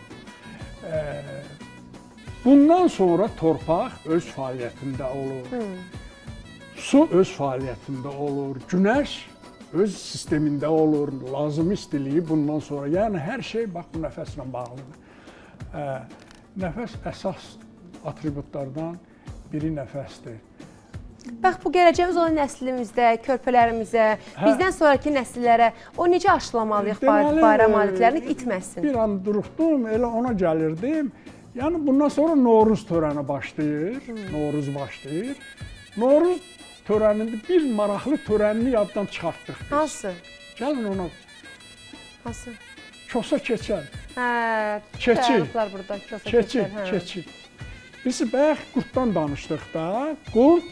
S7: Bundan sonra torpaq öz fəaliyyətində olur, su öz fəaliyyətində olur, günəş öz sistemində olur, lazımi istiliyi bundan sonra. Yəni, hər şey bax, bu nəfəslə bağlıdır. Nəfəs əsas atributlardan biri nəfəsdir.
S5: Bax, bu gələcəyimiz olan nəslimizdə, körpələrimizə, bizdən sonraki nəsillərə o necə aşılamalıyıq bayram adətlərini itməsin?
S7: Bir an duruxdum, elə ona gəlirdim. Yəni, bundan sonra Novruz törəni başlayır, Novruz başlayır. Novruz törənində bir maraqlı törənini yaddan çıxartdıq biz.
S5: Hansı?
S7: Gəlin ona.
S5: Hansı?
S7: Kosa keçər.
S5: Keçi.
S7: Keçi. Biz bayaq qurddan danışdıq da. Qurd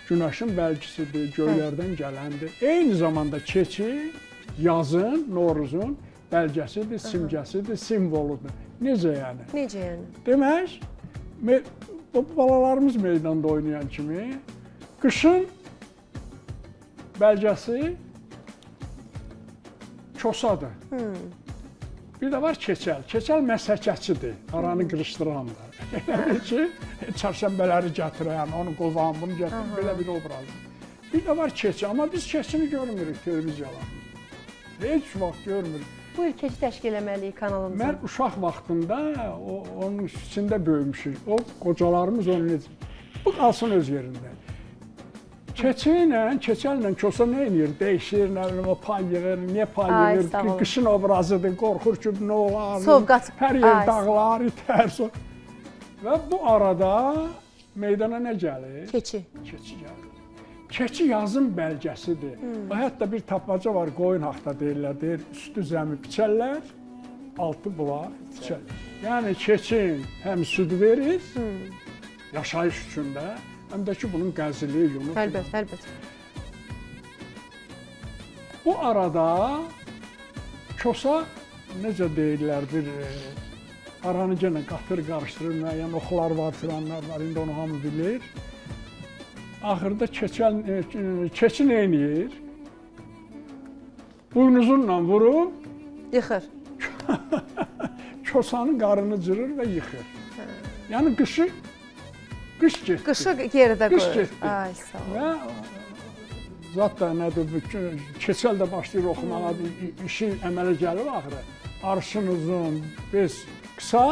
S7: günəşin bəlgisidir, göylərdən gələndir. Eyni zamanda keçi yazın, Novruzun bəlgəsidir, simgəsidir, simvoludur. Necə yəni?
S5: Necə yəni?
S7: Demək, balalarımız meydanda oynayan kimi qışın bəlgəsi kosadır. Bir də var keçəl. Keçəl məsəkəçidir, aranı qırışdırandır. Elə ki, çarşənbələri gətirən, onu qovan, bunu gətirən, belə bir obrazdır. Bir də var keçi, amma biz keçini görmürük televiziyalarında. Heç vaxt görmürük.
S5: Bu il keçi təşkil eləməliyik kanalımıza.
S7: Mən uşaq vaxtında onun içində böyümüşük. O qocalarımız onu necə... Bu qalsın öz yerində. Keçi ilə, keçəllə kosa nə edir? Dəyişir, nə bilim, o pay yığır, niyə pay yığır? Qışın obrazıdır, qorxur ki, nə olar?
S5: Sovqat.
S7: Hər yer dağlar, itər. Və bu arada meydana nə gəlir?
S5: Keçi.
S7: Keçi gəlir. Keçi yazın bəlgəsidir. Hətta bir tapmaca var, qoyun haqda deyirlər, deyir, üstü zəmi biçərlər, altı bulaq biçərlər. Yəni keçin həm süd verir, yaşayış üçün də, həm də ki, bunun qəzili, yunu.
S5: Əlbət, əlbət.
S7: Bu arada kosa, necə deyirlər, bir aranı yenə qatır, qarışdırır, müəyyən oxlar var, filanlar var, indi onu hamı bilir. Axırda keçi nə edir? Buynuzunla vurub,
S5: yıxır.
S7: Kosanın qarını cırır və yıxır. Yəni qış getdi.
S5: Qışı geridə qoyur.
S7: Qış getdi.
S5: Ay, sağ ol.
S7: Və zat da nədir, keçəl də başlayır oxumağa, işi əmələ gəlir axırı. Arşın uzun, bez qısa,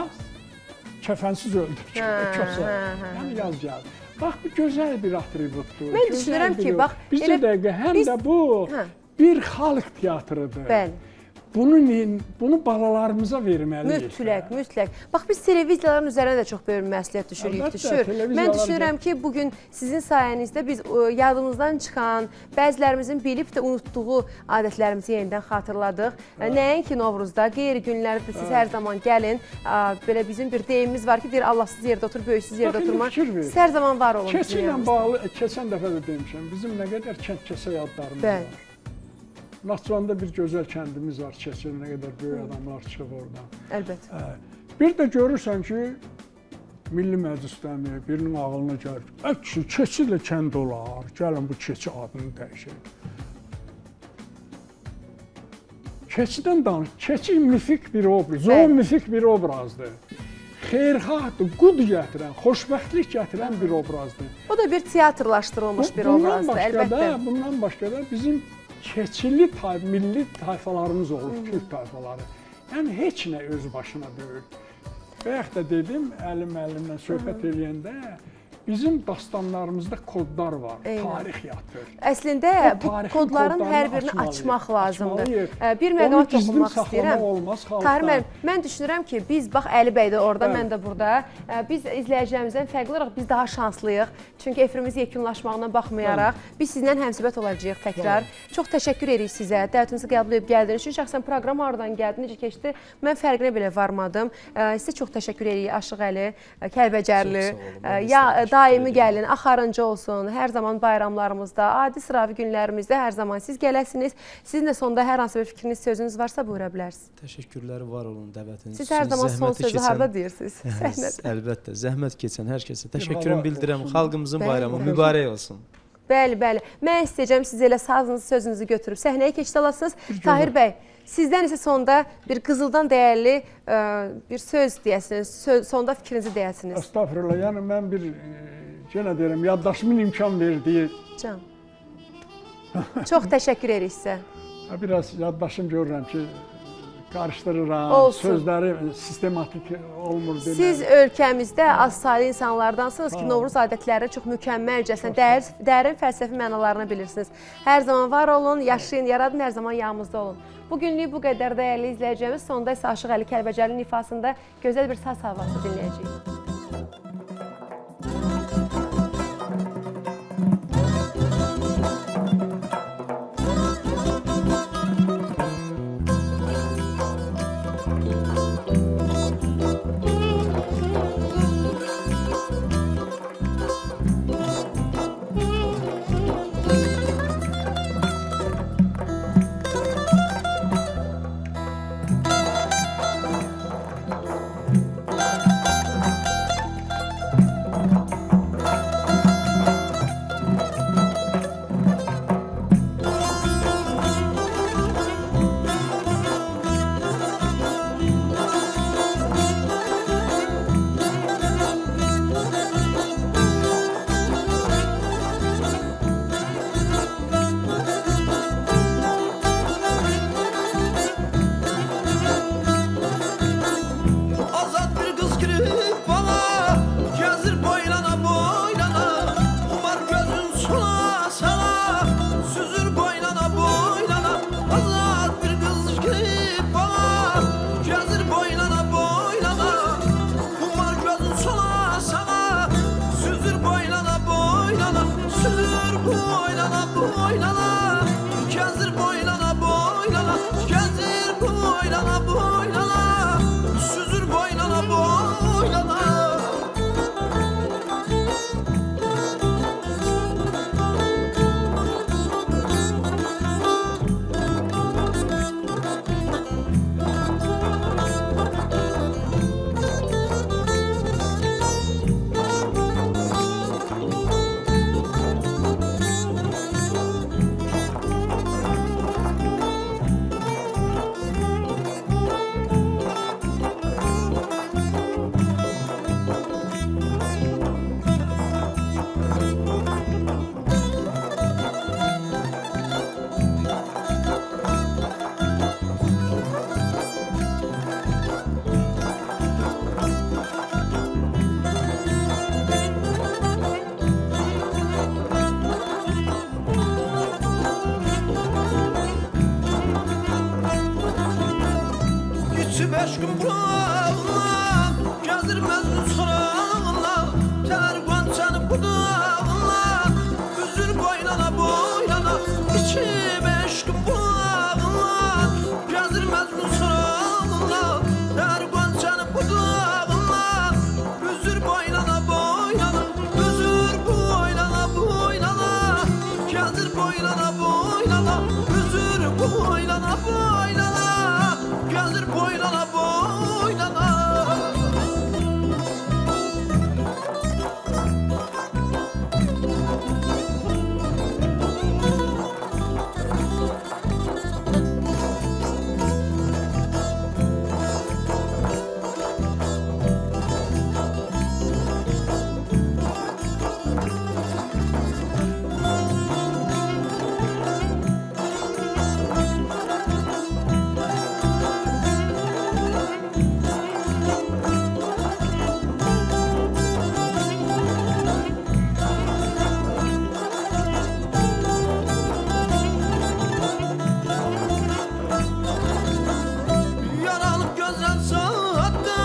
S7: kəfənsiz öldür kosa. Yəni yaz gəlir. Bax, bu gözəl bir atributdur.
S5: Mən düşünürəm ki, bax...
S7: Bir dəqiqə, həm də bu bir xalq teatrıdır.
S5: Bəli.
S7: Bunu balalarımıza verməliyik.
S5: Mütləq, mütləq. Bax, biz televiziyaların üzərinə də çox böyük məsuliyyət düşür. Mən düşünürəm ki, bugün sizin sayənizdə biz yadımızdan çıxan, bəzilərimizin bilib də unutduğu adətlərimizi yenidən xatırladıq. Nəinki Novruzda, qeyri günlərdə siz hər zaman gəlin. Belə bizim bir deyimimiz var ki, deyir, Allahsız yerdə otur, böyüksüz yerdə oturma. Siz hər zaman var olun.
S7: Keçi ilə bağlı, keçən dəfə də demişəm, bizim nə qədər kənd-kəsə yadlarımız var. Naxçıvanda bir gözəl kəndimiz var, keçir, nə qədər böyük adamlar çıxıb oradan.
S5: Əlbəttə.
S7: Bir də görürsən ki, Milli Məclisdən birinin ağlına gəlir. Keçi ilə kənd olar, gəlin bu keçi adını dəyişək. Keçidən danış, keçi mifik bir obraz, zoomifik bir obrazdır. Xeyirxahdır, qud gətirən, xoşbəxtlik gətirən bir obrazdır.
S5: O da bir teatrlaşdırılmış bir obrazdır, əlbəttə.
S7: Bundan başqa da bizim keçili milli tayfalarımız olub, Türk tayfaları. Yəni, heç nə öz başına deyil. Bayaq da dedim, əlimlə söhbət edəndə, bizim dastanlarımızda kodlar var, tarix yatır.
S5: Əslində, bu kodların hər birini açmaq lazımdır. Bir məqama toxunmaq istəyirəm. Tahir müəllim, mən düşünürəm ki, biz, bax, Əli bəy də orada, mən də burada, biz izləyicilərimizdən fərqli olaraq biz daha şanslıyıq. Çünki efirimiz yekunlaşmağına baxmayaraq, biz sizlə həmsöhbət olacağıq təkrar. Çox təşəkkür edirik sizə, dəvətinizi qəbul edib gəldiniz. Çünki şəxsən proqram haradan gəldi, necə keçdi, mən fərqinə belə varmadım. Sizə çox təşəkkür edirik Aşıq Əli, Kəlbəcərli. Daimi gəlin, axarıncı olsun, hər zaman bayramlarımızda, adi sıravi günlərimizdə hər zaman siz gələsiniz. Sizin də sonda hər hansı bir fikriniz, sözünüz varsa buyura bilərsiniz.
S8: Təşəkkürlər var olun dəvətiniz üçün.
S5: Siz hər zaman son sözü harada deyirsiniz?
S8: Əlbəttə, zəhmət keçən hər kəsə təşəkkürümü bildirəm. Xalqımızın bayramı mübarək olsun.
S5: Bəli, bəli. Mən istəyəcəm siz elə sazınızı, sözünüzü götürüb səhnəyə keçid alasınız. Tahir bəy, sizdən isə sonda bir qızıldan dəyərli bir söz deyəsiniz, sonda fikrinizi deyəsiniz.
S7: Estağfurullah, yəni mən bir, yenə deyirəm, yaddaşımın imkan verdiyi...
S5: Can, çox təşəkkür edirik sizə.
S7: Biraz yaddaşım görürəm ki, qarışdırıram, sözləri sistematik olmur.
S5: Siz ölkəmizdə az saylı insanlardansınız ki, Novruz adətlərini çox mükəmməlcəsinə, dərin fəlsəfi mənalarını bilirsiniz. Hər zaman var olun, yaşayın, yaradın, hər zaman yanımızda olun. Bugünlük bu qədər dəyərli izləyəcəyimiz, sonda isə Aşıq Əli Kəlbəcərlinin ifasında gözəl bir saz havası dinləyəcəyik.
S2: Üzür boylana boylana, gezir boylana boylana, gezir boylana boylana, süzür boylana boylana. İçi beş gün burağına, gezdirmez mi sorağına, tener guançanı budağına, üzür boylana boylana. İçi beş gün burağına, gezdirmez mi sorağına, tener guançanı budağına, üzür boylana boylana, üzür boylana boylana, gezdir boylana boylana, üzür boylana boylana, gezdir boylana boylana. Yaralıp gözden saatte,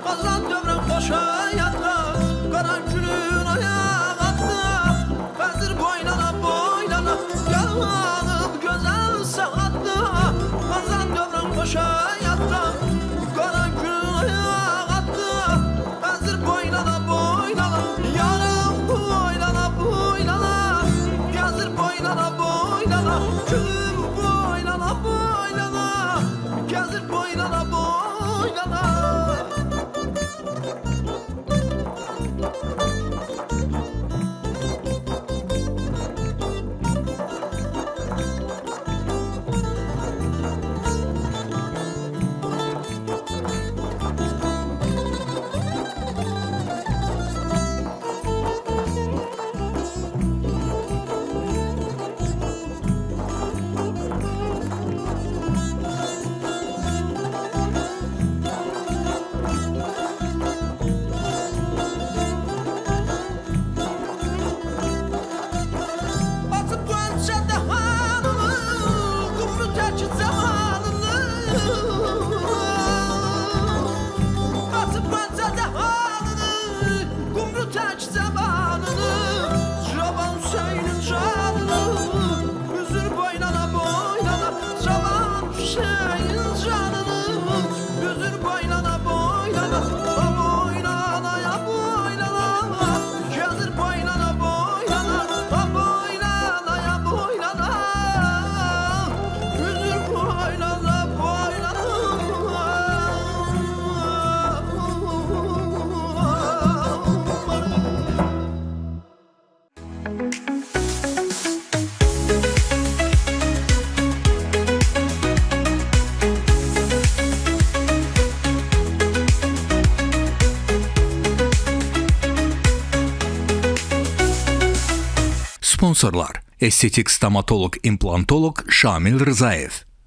S2: kazan dövrem koşa yatta, karan külün ayağa attı, bezir boylana boylana. Yaralıp gözden saatte, kazan dövrem koşa yatta, karan külün ayağa attı, bezir boylana boylana. Yarım boylana boylana, gezir boylana boylana, külüm boylana boylana, gezir boylana boylana. Batıp guança dahanını, kumru terki zamanını. Batıp guança dahanını, kumru terki zamanını. Çoban Hüseyin'in canını, üzür boylana boylana. Çoban Hüseyin'in canını, üzür boylana boylana. O boylana ya boylana, gezir boylana boylana. O boylana ya boylana, üzür boylana boylana.
S1: Sponsorlar: estetik stomatolog implantolog Şamil Rzayev,